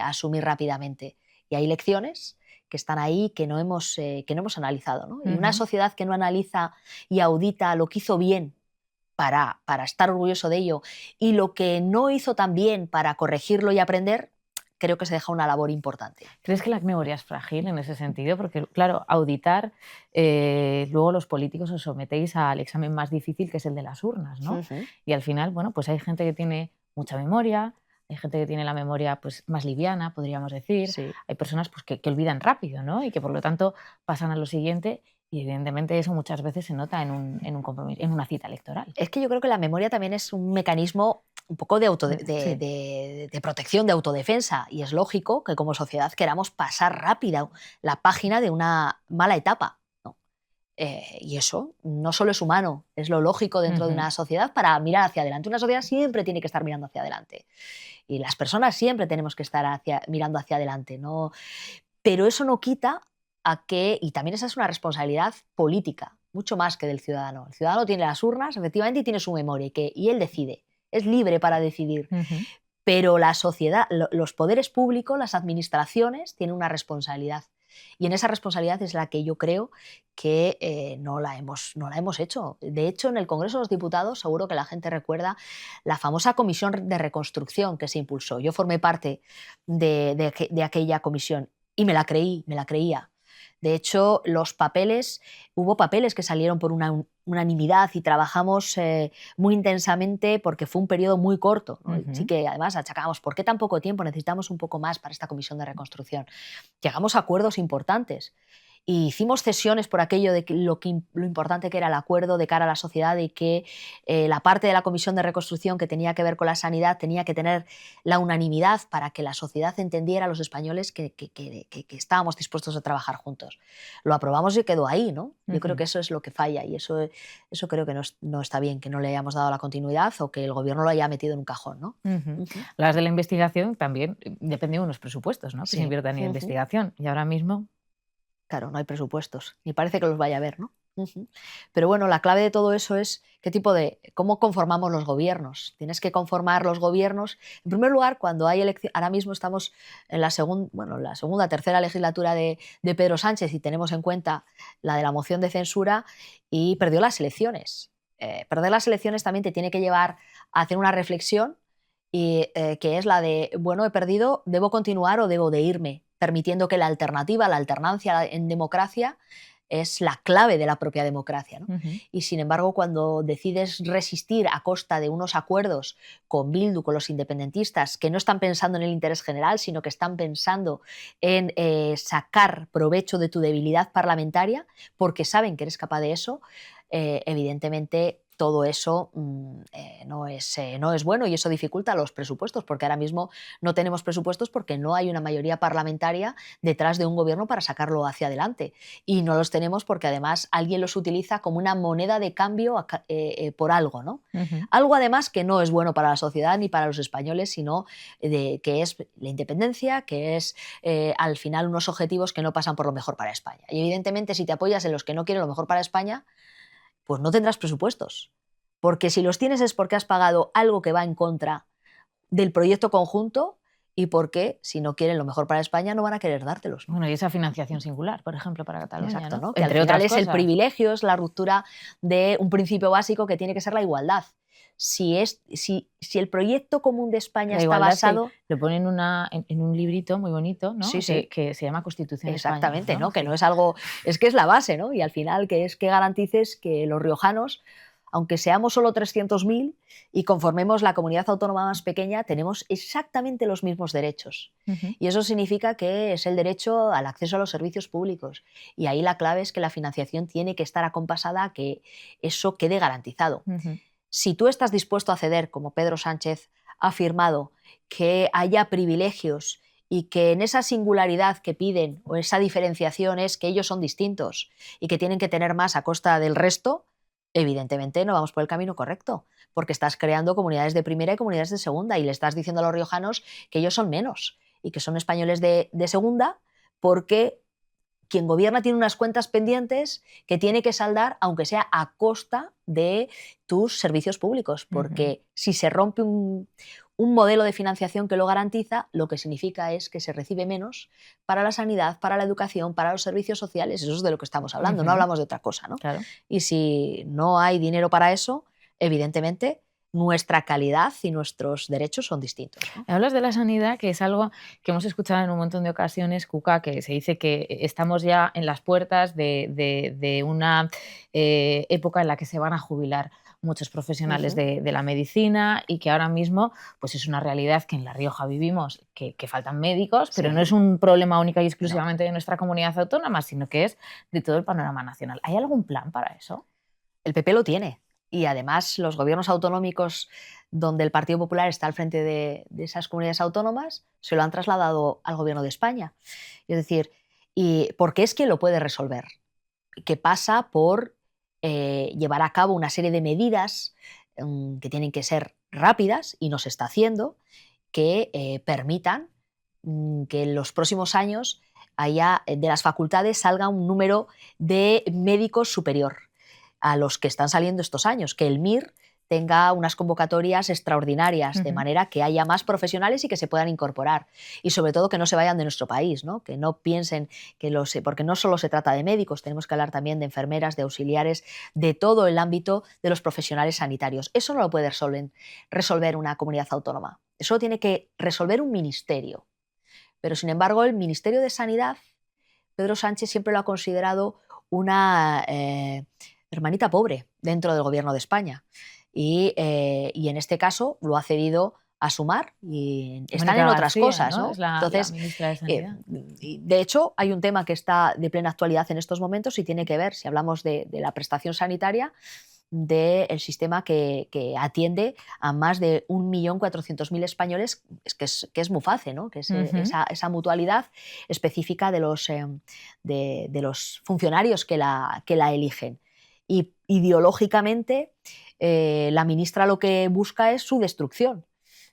asumir rápidamente. Y hay lecciones que están ahí que no hemos analizado, ¿no? Y una sociedad que no analiza y audita lo que hizo bien para estar orgulloso de ello y lo que no hizo tan bien para corregirlo y aprender, creo que se deja una labor importante. ¿Crees que la memoria es frágil en ese sentido? Porque, claro, auditar, luego los políticos os sometéis al examen más difícil, que es el de las urnas, ¿no? Y al final, bueno, pues hay gente que tiene mucha memoria, hay gente que tiene la memoria pues, más liviana, podríamos decir. Sí. Hay personas pues, que olvidan rápido, ¿no? Y que por lo tanto pasan a lo siguiente y evidentemente eso muchas veces se nota en un compromiso, en una cita electoral. Es que yo creo que la memoria también es un mecanismo un poco de protección, de autodefensa, y es lógico que como sociedad queramos pasar rápida la página de una mala etapa, ¿no? Y eso no solo es humano, es lo lógico dentro de una sociedad para mirar hacia adelante. Una sociedad siempre tiene que estar mirando hacia adelante. Y las personas siempre tenemos que estar mirando hacia adelante, ¿no? Pero eso no quita a que, y también esa es una responsabilidad política, mucho más que del ciudadano. El ciudadano tiene las urnas, efectivamente, y tiene su memoria, y él decide, es libre para decidir. Pero la sociedad, los poderes públicos, las administraciones, tienen una responsabilidad. Y en esa responsabilidad es la que yo creo que no la hemos hecho. De hecho, en el Congreso de los Diputados seguro que la gente recuerda la famosa comisión de reconstrucción que se impulsó. Yo formé parte de aquella comisión y me la creía. De hecho, hubo papeles que salieron por unanimidad y trabajamos muy intensamente porque fue un periodo muy corto, ¿no? Sí que además achacábamos, ¿por qué tan poco tiempo? Necesitamos un poco más para esta comisión de reconstrucción. Llegamos a acuerdos importantes y hicimos cesiones por aquello de lo importante que era el acuerdo de cara a la sociedad y que la parte de la comisión de reconstrucción que tenía que ver con la sanidad tenía que tener la unanimidad para que la sociedad entendiera a los españoles que estábamos dispuestos a trabajar juntos. Lo aprobamos y quedó ahí, ¿no? Yo creo que eso es lo que falla y eso creo que no está bien, que no le hayamos dado la continuidad o que el gobierno lo haya metido en un cajón, ¿no? Las de la investigación también depende de unos presupuestos, ¿no? Que se inviertan en investigación y ahora mismo... Claro, no hay presupuestos, ni parece que los vaya a haber, ¿no? Ujú. Pero bueno, la clave de todo eso es cómo conformamos los gobiernos. Tienes que conformar los gobiernos. En primer lugar, cuando hay elecciones, ahora mismo estamos en la segunda, tercera legislatura de Pedro Sánchez y tenemos en cuenta la de la moción de censura y perdió las elecciones. Perder las elecciones también te tiene que llevar a hacer una reflexión que es la de, bueno, he perdido, ¿debo continuar o debo de irme? Permitiendo que la alternativa, la alternancia en democracia es la clave de la propia democracia, ¿no? Ujú. Y sin embargo, cuando decides resistir a costa de unos acuerdos con Bildu, con los independentistas, que no están pensando en el interés general, sino que están pensando en sacar provecho de tu debilidad parlamentaria, porque saben que eres capaz de eso, evidentemente todo eso no es bueno y eso dificulta los presupuestos, porque ahora mismo no tenemos presupuestos porque no hay una mayoría parlamentaria detrás de un gobierno para sacarlo hacia adelante. Y no los tenemos porque además alguien los utiliza como una moneda de cambio por algo, ¿no? Ujú. Algo además que no es bueno para la sociedad ni para los españoles, sino que es la independencia, que es al final unos objetivos que no pasan por lo mejor para España. Y evidentemente si te apoyas en los que no quieren lo mejor para España, pues no tendrás presupuestos. Porque si los tienes es porque has pagado algo que va en contra del proyecto conjunto y porque si no quieren lo mejor para España no van a querer dártelos, ¿no? Bueno, y esa financiación singular, por ejemplo, para Cataluña, Exacto, ¿no? ¿no? Que al Entre final otras es el cosas. privilegio, es la ruptura de un principio básico que tiene que ser la igualdad. Si el proyecto común de España La está igualdad es que basado. lo pone en un librito muy bonito, ¿no? Sí, sí, Que se llama Constitución Española, exactamente, ¿no? ¿no? Que no Sí. es algo, es que es la base, ¿no? Y al final que es que garantices que los riojanos, aunque seamos solo 300.000 y conformemos la comunidad autónoma más pequeña, tenemos exactamente los mismos derechos. Ujú. Y eso significa que es el derecho al acceso a los servicios públicos. Y ahí la clave es que la financiación tiene que estar acompasada a que eso quede garantizado. Ujú. Si tú estás dispuesto a ceder, como Pedro Sánchez ha afirmado, que haya privilegios y que en esa singularidad que piden o esa diferenciación es que ellos son distintos y que tienen que tener más a costa del resto, evidentemente no vamos por el camino correcto, porque estás creando comunidades de primera y comunidades de segunda y le estás diciendo a los riojanos que ellos son menos y que son españoles de segunda porque quien gobierna tiene unas cuentas pendientes que tiene que saldar, aunque sea a costa de tus servicios públicos, Ujú. porque si se rompe un modelo de financiación que lo garantiza, lo que significa es que se recibe menos para la sanidad, para la educación, para los servicios sociales. Eso es de lo que estamos hablando, no Ujú. hablamos de otra cosa, ¿no? Claro. Y si no hay dinero para eso, evidentemente nuestra calidad y nuestros derechos son distintos, ¿no? Hablas de la sanidad, que es algo que hemos escuchado en un montón de ocasiones, Cuca, que se dice que estamos ya en las puertas de una época en la que se van a jubilar muchos profesionales Ujú. de la medicina y que ahora mismo pues es una realidad que en La Rioja vivimos, que faltan médicos, pero no Sí, es un problema única y no. exclusivamente de nuestra comunidad autónoma, sino que es de todo el panorama nacional. ¿Hay algún plan para eso? El PP lo tiene. Y además los gobiernos autonómicos donde el Partido Popular está al frente de esas comunidades autónomas se lo han trasladado al gobierno de España. Es decir, porque es quien lo puede resolver, que pasa por llevar a cabo una serie de medidas que tienen que ser rápidas y no se está haciendo, que permitan que en los próximos años de las facultades salga un número de médicos superior a los que están saliendo estos años, que el MIR tenga unas convocatorias extraordinarias, de Ujú. manera que haya más profesionales y que se puedan incorporar. Y sobre todo que no se vayan de nuestro país, ¿no? Que no piensen porque no solo se trata de médicos, tenemos que hablar también de enfermeras, de auxiliares, de todo el ámbito de los profesionales sanitarios. Eso no lo puede resolver una comunidad autónoma. Eso lo tiene que resolver un ministerio. Pero sin embargo, el Ministerio de Sanidad, Pedro Sánchez siempre lo ha considerado una hermanita pobre dentro del gobierno de España. Y en este caso lo ha cedido a Sumar y están Mónica en otras García, cosas, ¿no? Es ¿no? la Entonces, ministra de eh, Sanidad. de hecho, hay un tema que está de plena actualidad en estos momentos y tiene que ver, si hablamos de la prestación sanitaria, del sistema que atiende a más de 1.400.000 españoles, que es MUFACE, ¿no? Que es Ujú. esa mutualidad específica de los funcionarios que la eligen. Y ideológicamente, la ministra lo que busca es su destrucción.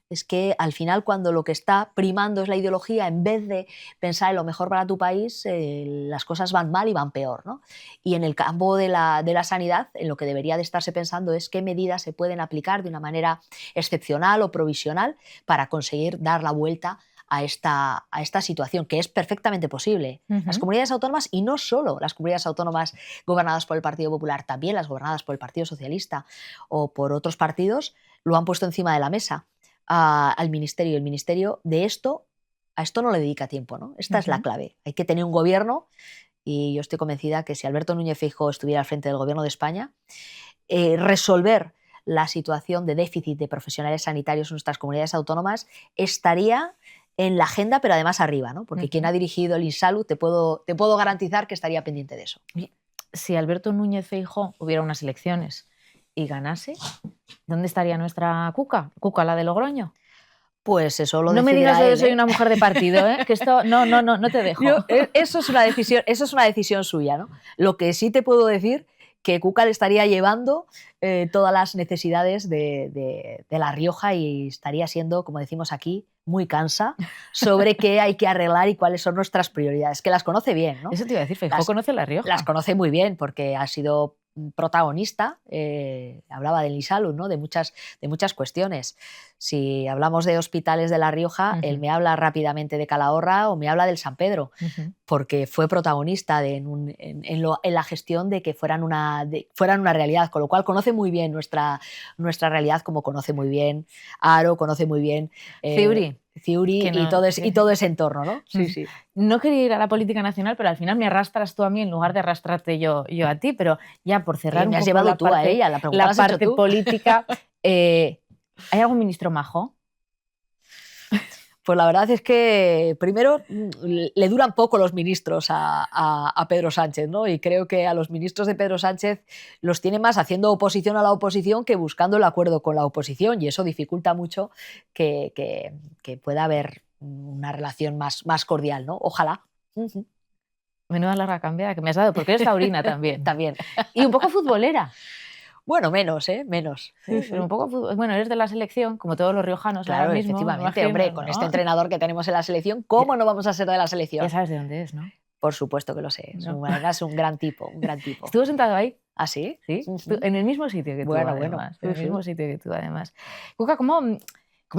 Es que al final, cuando lo que está primando es la ideología, en vez de pensar en lo mejor para tu país, las cosas van mal y van peor, ¿no? Y en el campo de la sanidad, en lo que debería de estarse pensando es qué medidas se pueden aplicar de una manera excepcional o provisional para conseguir dar la vuelta a esta situación, que es perfectamente posible. Las comunidades autónomas, y no solo las comunidades autónomas gobernadas por el Partido Popular, también las gobernadas por el Partido Socialista o por otros partidos, lo han puesto encima de la mesa al Ministerio. El Ministerio a esto no le dedica tiempo, ¿no? Esta es la clave. Hay que tener un gobierno, y yo estoy convencida que si Alberto Núñez Feijóo estuviera al frente del gobierno de España, resolver la situación de déficit de profesionales sanitarios en nuestras comunidades autónomas estaría en la agenda, pero además arriba, ¿no? Porque quien ha dirigido el INSALU te puedo garantizar que estaría pendiente de eso. Si Alberto Núñez Feijóo hubiera unas elecciones y ganase, ¿dónde estaría nuestra Cuca? ¿Cuca, la de Logroño? Pues eso lo no me decidirá digas que él, yo soy una mujer de partido, ¿eh? Que esto no te dejo. Eso es una decisión suya, ¿no? Lo que sí te puedo decir que Cuca le estaría llevando todas las necesidades de La Rioja y estaría siendo, como decimos aquí, muy cansa sobre qué hay que arreglar y cuáles son nuestras prioridades, que las conoce bien, ¿no? Eso te iba a decir, Feijóo conoce La Rioja. Las conoce muy bien porque ha sido protagonista, hablaba del INSALU, ¿no? de muchas cuestiones. Si hablamos de hospitales de La Rioja, él me habla rápidamente de Calahorra o me habla del San Pedro, porque fue protagonista en la gestión de que fueran una realidad, con lo cual conoce muy bien nuestra realidad, como conoce muy bien Haro, conoce muy bien Ciuri no, y todo ese entorno, ¿no? Sí, sí. No quería ir a la política nacional, pero al final me arrastras tú a mí en lugar de arrastrarte yo a ti, pero ya por cerrar me has llevado tú a ella, la parte política, ¿hay algún ministro majo? Pues la verdad es que primero le duran poco los ministros a Pedro Sánchez, ¿no? Y creo que a los ministros de Pedro Sánchez los tiene más haciendo oposición a la oposición que buscando el acuerdo con la oposición, y eso dificulta mucho que pueda haber una relación más cordial, ¿no? Ojalá. Menuda larga cambiada que me has dado, porque eres taurina también. También. Y un poco futbolera. Bueno, menos, menos. Sí, pero un poco fútbol. Bueno, eres de la selección, como todos los riojanos. Claro, ahora mismo, efectivamente, imagino, hombre, con este entrenador que tenemos en la selección, ¿cómo no vamos a ser de la selección? Ya sabes de dónde es, ¿no? Por supuesto que lo sé, es un gran tipo, un gran tipo. ¿Estuvo sentado ahí? ¿Ah, sí? Sí, en el mismo sitio que tú, además. En el mismo sitio que tú, además. Cuca, ¿cómo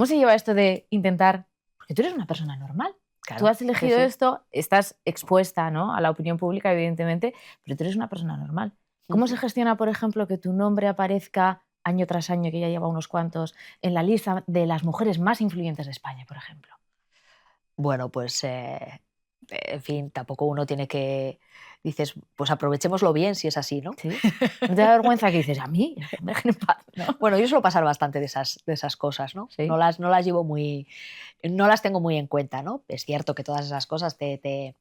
se lleva esto de intentar...? Porque tú eres una persona normal. Claro, tú has elegido esto, estás expuesta, ¿no?, a la opinión pública, evidentemente, pero tú eres una persona normal. ¿Cómo se gestiona, por ejemplo, que tu nombre aparezca año tras año, que ya lleva unos cuantos, en la lista de las mujeres más influyentes de España, por ejemplo? Bueno, pues, en fin, tampoco uno tiene que... Dices, pues aprovechémoslo bien si es así, ¿no? ¿Sí? ¿No te da vergüenza que dices, a mí? Me dejen en paz, ¿no? Bueno, yo suelo pasar bastante de esas cosas, ¿no? ¿Sí? No las llevo no las tengo muy en cuenta, ¿no? Es cierto que todas esas cosas te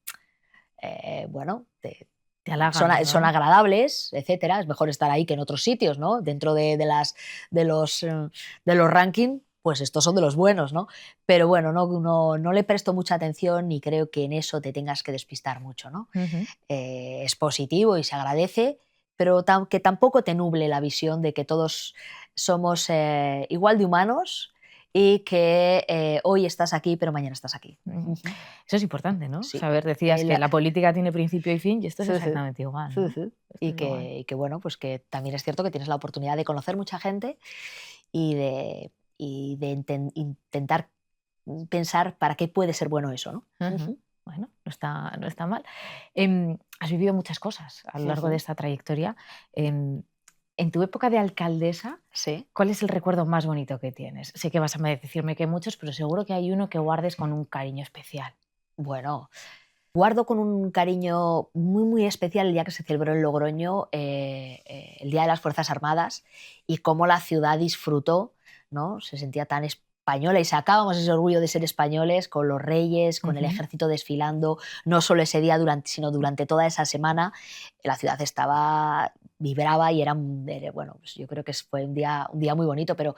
halagan, son agradables, etcétera. Es mejor estar ahí que en otros sitios, ¿no? Dentro de los rankings, pues estos son de los buenos, ¿no? Pero bueno, no le presto mucha atención ni creo que en eso te tengas que despistar mucho, ¿no? Es positivo y se agradece, pero que tampoco te nuble la visión de que todos somos igual de humanos y que hoy estás aquí, pero mañana estás aquí. Eso es importante, ¿no? Sí. Saber, decías que la política tiene principio y fin, y esto es exactamente igual, ¿no? Y que bueno, pues que también es cierto que tienes la oportunidad de conocer mucha gente y de intentar pensar para qué puede ser bueno eso, ¿no? Bueno, no está mal. Has vivido muchas cosas a lo largo de esta trayectoria. En tu época de alcaldesa, sí, ¿cuál es el recuerdo más bonito que tienes? Sé que vas a decirme que hay muchos, pero seguro que hay uno que guardes con un cariño especial. Bueno, guardo con un cariño muy, muy especial el día que se celebró en Logroño, el Día de las Fuerzas Armadas, y cómo la ciudad disfrutó, ¿no? Se sentía tan española y sacábamos ese orgullo de ser españoles con los reyes, con el ejército desfilando, no solo ese día, sino durante toda esa semana. La ciudad vibraba y bueno, pues yo creo que fue un día muy bonito, pero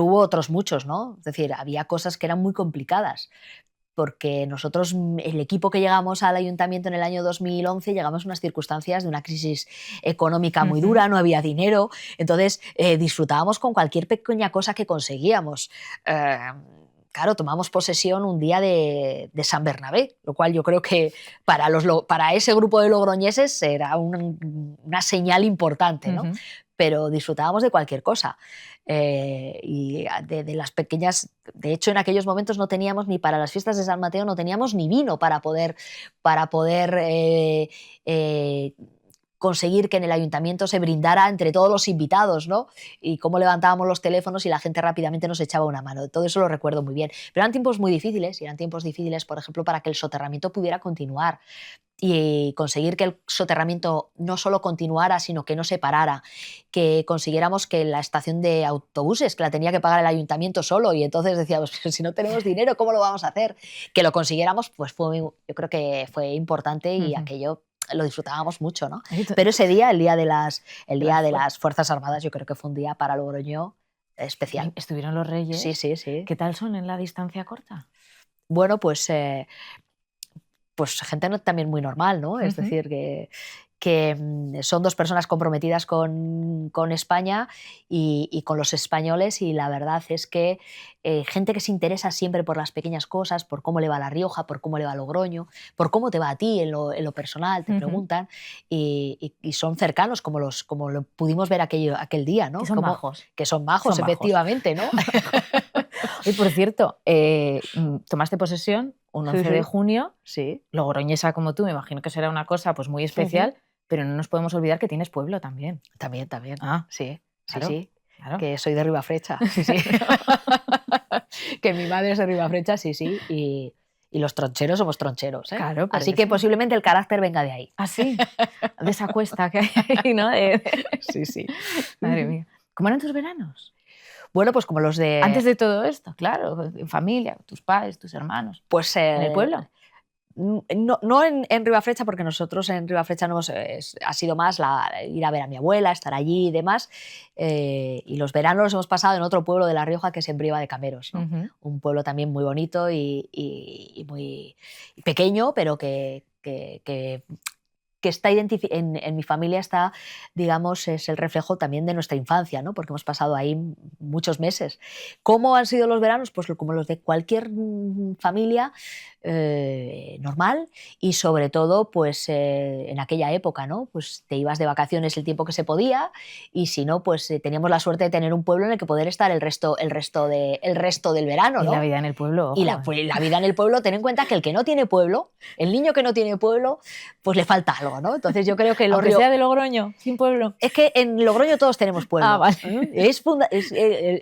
hubo otros muchos, ¿no? Es decir, había cosas que eran muy complicadas. porque nosotros, el equipo que llegamos al ayuntamiento en el año 2011, llegamos a unas circunstancias de una crisis económica muy dura, no había dinero, entonces disfrutábamos con cualquier pequeña cosa que conseguíamos. Claro, tomamos posesión un día de San Bernabé, lo cual yo creo que para ese grupo de logroñeses era una señal importante, ¿no? Pero disfrutábamos de cualquier cosa. Y de las pequeñas, de hecho en aquellos momentos no teníamos ni para las fiestas de San Mateo, no teníamos ni vino para poder conseguir que en el ayuntamiento se brindara entre todos los invitados, ¿no? Y cómo levantábamos los teléfonos y la gente rápidamente nos echaba una mano. Todo eso lo recuerdo muy bien. Pero eran tiempos muy difíciles, y eran tiempos difíciles, por ejemplo, para que el soterramiento pudiera continuar y conseguir que el soterramiento no solo continuara, sino que no se parara, que consiguiéramos que la estación de autobuses, que la tenía que pagar el ayuntamiento solo, y entonces decíamos, pero si no tenemos dinero, ¿cómo lo vamos a hacer? Que lo consiguiéramos, pues yo creo que fue importante y aquello lo disfrutábamos mucho, ¿no? Pero ese día, el día de las Fuerzas Armadas, yo creo que fue un día para Logroño especial. ¿Estuvieron los Reyes? Sí, sí, sí. ¿Qué tal son en la distancia corta? Bueno, pues gente también muy normal, ¿no? Es decir, que son dos personas comprometidas con España y con los españoles, y la verdad es que gente que se interesa siempre por las pequeñas cosas, por cómo le va a La Rioja, por cómo le va a Logroño, por cómo te va a ti en lo personal, te preguntan, y son cercanos, como lo pudimos ver aquel día, ¿no? Que son majos. Que son majos, efectivamente, ¿no? Y por cierto, tomaste posesión un 11 de junio, sí. Logroñesa como tú, me imagino que será una cosa pues muy especial, pero no nos podemos olvidar que tienes pueblo también. También. Ah, sí, claro, sí. Claro. Que soy de Ribafrecha, sí. Que mi madre es de Ribafrecha, sí, y los troncheros somos troncheros, ¿eh? Claro, así que posiblemente el carácter venga de ahí. ¿Ah, sí? De esa cuesta que hay ahí, ¿no? Sí. Madre mía. ¿Cómo eran tus veranos? Bueno, pues como los de... Antes de todo esto, claro, en familia, tus padres, tus hermanos. Pues ¿en el pueblo? No en Ribafrecha, porque nosotros en Ribafrecha ha sido más ir a ver a mi abuela, estar allí y demás. Y los veranos los hemos pasado en otro pueblo de La Rioja, que es en Briva de Cameros, ¿no? Un pueblo también muy bonito y muy pequeño, pero que está en mi familia está, digamos, es el reflejo también de nuestra infancia, ¿no? Porque hemos pasado ahí muchos meses. ¿Cómo han sido los veranos? Pues como los de cualquier familia normal, y sobre todo pues en aquella época, ¿no? Pues te ibas de vacaciones el tiempo que se podía, y si no, pues teníamos la suerte de tener un pueblo en el que poder estar el resto del verano, ¿no? Y la vida en el pueblo, ojo. Y la vida en el pueblo, ten en cuenta que el que no tiene pueblo, el niño que no tiene pueblo, pues le falta algo, ¿no? Entonces yo creo que Aunque sea de Logroño, sin pueblo. Es que en Logroño todos tenemos pueblo. Ah, vale.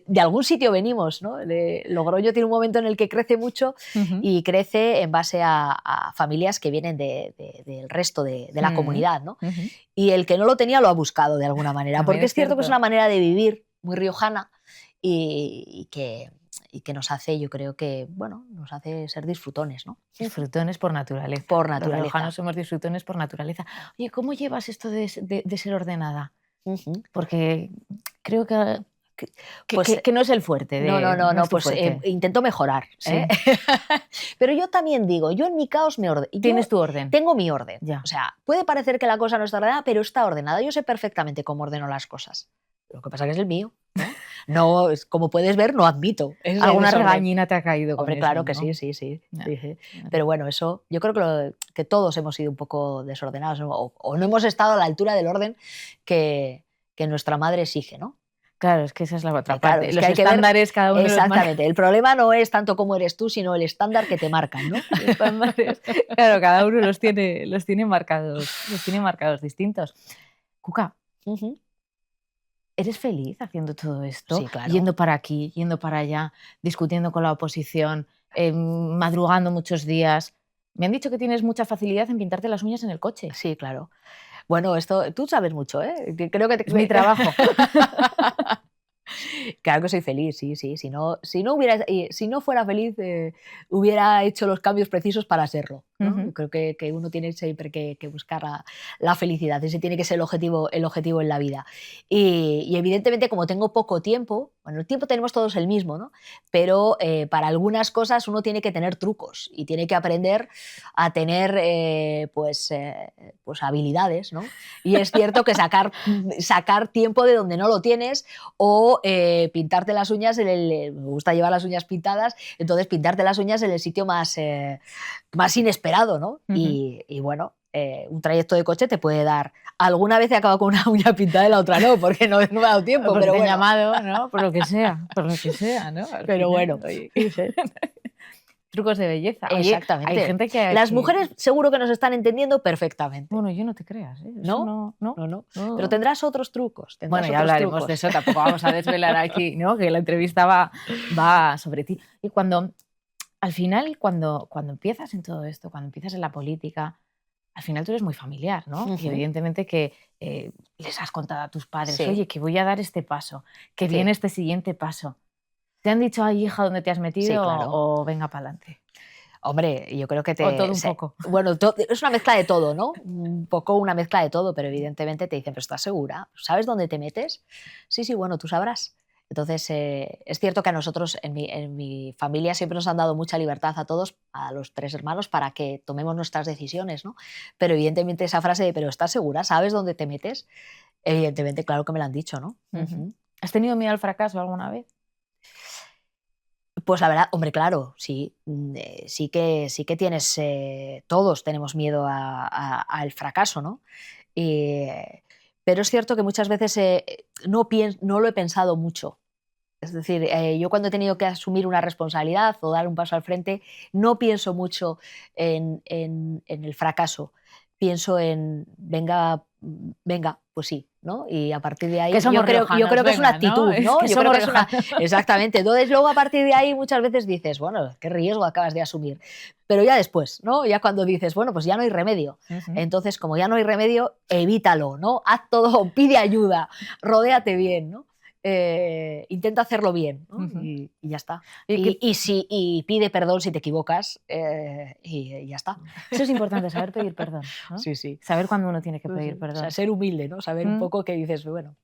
De algún sitio venimos, ¿no? Logroño tiene un momento en el que crece mucho y crece en base a familias que vienen del resto de la comunidad, ¿no? Y el que no lo tenía lo ha buscado de alguna manera, porque es cierto que es una manera de vivir muy riojana y que nos hace, yo creo que, bueno, nos hace ser disfrutones, ¿no? Disfrutones por naturaleza. Por naturaleza. Los riojanos somos disfrutones por naturaleza. Oye, ¿cómo llevas esto de ser ordenada? Porque creo que no es el fuerte. No, pues intento mejorar. Sí. Pero yo también digo, yo en mi caos me ordeno. ¿Tienes tu orden? Tengo mi orden. Ya. O sea, puede parecer que la cosa no está ordenada, pero está ordenada. Yo sé perfectamente cómo ordeno las cosas. Lo que pasa es que es el mío, ¿no? No, como puedes ver, no admito. ¿Alguna regañina te ha caído? Hombre, con claro eso, que ¿no? sí. Pero bueno, eso, yo creo que todos hemos sido un poco desordenados, ¿no? O no hemos estado a la altura del orden que nuestra madre exige, ¿no? Claro, es que esa es la otra claro, parte. es Los que hay estándares cada uno. Exactamente. El problema no es tanto cómo eres tú, sino el estándar que te marcan, ¿no? Los estándares, claro, cada uno los tiene marcados distintos. Cuca, ¿eres feliz haciendo todo esto? Sí, claro. Yendo para aquí, yendo para allá, discutiendo con la oposición, madrugando muchos días. Me han dicho que tienes mucha facilidad en pintarte las uñas en el coche. Sí, claro. Bueno, esto tú sabes mucho, ¿eh? Creo que es mi trabajo. Claro que soy feliz, sí. Si no fuera feliz, hubiera hecho los cambios precisos para serlo. ¿no? Ujú. Yo creo que uno tiene siempre que buscar la felicidad, ese tiene que ser el objetivo en la vida. Y evidentemente, como tengo poco tiempo, bueno, el tiempo tenemos todos el mismo, ¿no? Pero para algunas cosas uno tiene que tener trucos y tiene que aprender a tener pues habilidades, ¿no? Y es cierto que sacar tiempo de donde no lo tienes o pintarte las uñas, me gusta llevar las uñas pintadas, entonces pintarte las uñas en el sitio más inesperado, ¿no? Ujú. Y bueno, un trayecto de coche te puede dar. Alguna vez he acabado con una uña pintada y la otra no, porque no me ha dado tiempo, Porque pero te han bueno. llamado, ¿no? Por lo que sea, ¿no? Al Pero final, bueno, oye, no sé. trucos de belleza. Oye, hay Exactamente. gente Las mujeres seguro que nos están entendiendo perfectamente, Bueno, yo no te creas, ¿eh? Eso ¿no? no, no, No, no. Pero no. tendrás otros trucos, Bueno, tendrás ya otros hablaremos de trucos. eso, tampoco vamos a desvelar aquí, ¿no? Que la entrevista va sobre ti. Y al final, cuando empiezas en todo esto, cuando empiezas en la política, al final tú eres muy familiar, ¿no? Y Ujú. evidentemente que les has contado a tus padres, Sí, oye, que voy a dar este paso, que sí, viene este siguiente paso. ¿Te han dicho, ay, hija, dónde te has sí, metido claro. o venga para adelante? Hombre, yo creo que O todo un poco. bueno, es una mezcla de todo, ¿no? Un poco una mezcla de todo, pero evidentemente te dicen, ¿pero estás segura? ¿Sabes dónde te metes? Sí, sí, bueno, tú sabrás. Entonces, es cierto que a nosotros, en mi familia, siempre nos han dado mucha libertad a todos, a los 3 hermanos, para que tomemos nuestras decisiones, ¿no? Pero evidentemente esa frase de, ¿pero estás segura? ¿Sabes dónde te metes? Evidentemente, claro que me lo han dicho, ¿no? Ujú. Ujú. ¿Has tenido miedo al fracaso alguna vez? Pues la verdad, hombre, claro, sí, sí que tienes, todos tenemos miedo al fracaso, ¿no? Pero es cierto que muchas veces no lo he pensado mucho. Es decir, yo cuando he tenido que asumir una responsabilidad o dar un paso al frente, no pienso mucho en el fracaso. Pienso en, venga, venga, pues sí, ¿no? Y a partir de Que ahí, somos yo creo riojanos, que es una venga, ¿no? actitud, Es ¿no? que Yo creo somos que es una. riojanos. Exactamente. Entonces, luego a partir de ahí muchas veces dices, bueno, qué riesgo acabas de asumir. Pero ya después, ¿no? Ya cuando dices, bueno, pues ya no hay remedio. Ujú. Entonces, como ya no hay remedio, evítalo, ¿no? Haz todo, pide ayuda, rodéate bien, ¿no? Intenta hacerlo bien, ¿no? Ujú. Y ya está. Y que Y pide perdón si te equivocas y ya está. eso es importante, saber pedir perdón, ¿no? Sí, sí. Saber cuándo uno tiene que pedir O sea, perdón. ser humilde, ¿no? Saber un Mm. poco que dices, bueno,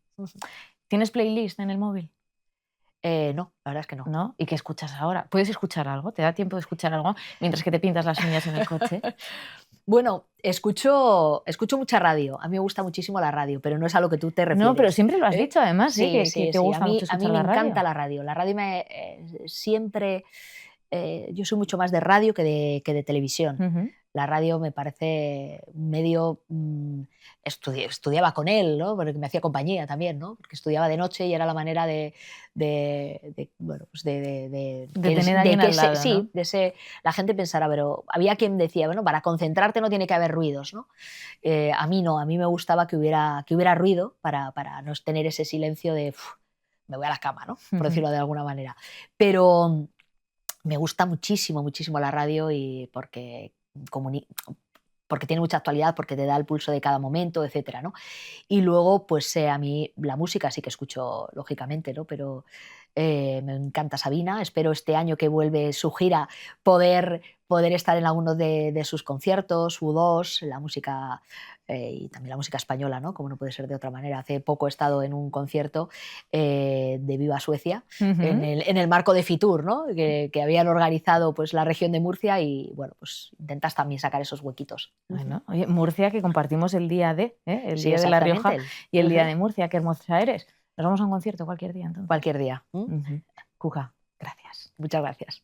¿Tienes playlist en el móvil? no, la verdad es que no. ¿No? ¿Y qué escuchas ahora? ¿Puedes escuchar algo? ¿Te da tiempo de escuchar algo mientras que te pintas las uñas en el coche? Bueno, escucho mucha radio. A mí me gusta muchísimo la radio, pero no es a lo que tú te No, pero refieres. siempre lo has ¿Eh? dicho además, ¿eh? Sí, Que sí, te sí. A gusta mí, mucho a mí escuchar me la encanta radio. la radio. La radio siempre. Yo soy mucho más de radio que de televisión. Ujú. La radio me parece un medio. Estudiaba con él, ¿no? Porque me hacía compañía también, ¿no? Porque estudiaba de noche y era la manera bueno, pues De tener a alguien al lado, ¿no? sí, la gente pensará, pero había quien decía, bueno, para concentrarte no tiene que haber ruidos, ¿no? A mí no, a mí me gustaba que hubiera ruido para no tener ese silencio de "Uf, me voy a la cama", ¿no? Por Ujú. decirlo de alguna manera. Pero me gusta muchísimo, muchísimo la radio y comuni- porque tiene mucha actualidad, porque te da el pulso de cada momento, etcétera, ¿no? Y luego, pues a mí la música sí que escucho, lógicamente, ¿no? Pero me encanta Sabina. Espero este año que vuelve su gira poder estar en alguno de sus conciertos, U2, la música y también la música española, ¿no? Como no puede ser de otra manera. Hace poco he estado en un concierto de Viva Suecia en Ujú. el marco de Fitur, ¿no? Que habían organizado pues, la región de Murcia y, bueno, pues intentas también sacar esos huequitos. Bueno, oye, Murcia, que compartimos el día de, ¿eh? El Sí, día de La Rioja exactamente. y el día Ujú. de Murcia, qué hermosa eres. Nos vamos a un concierto cualquier día, entonces. Cualquier día. Ujú. Cuca, gracias. Muchas gracias.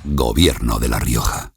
Gobierno de La Rioja.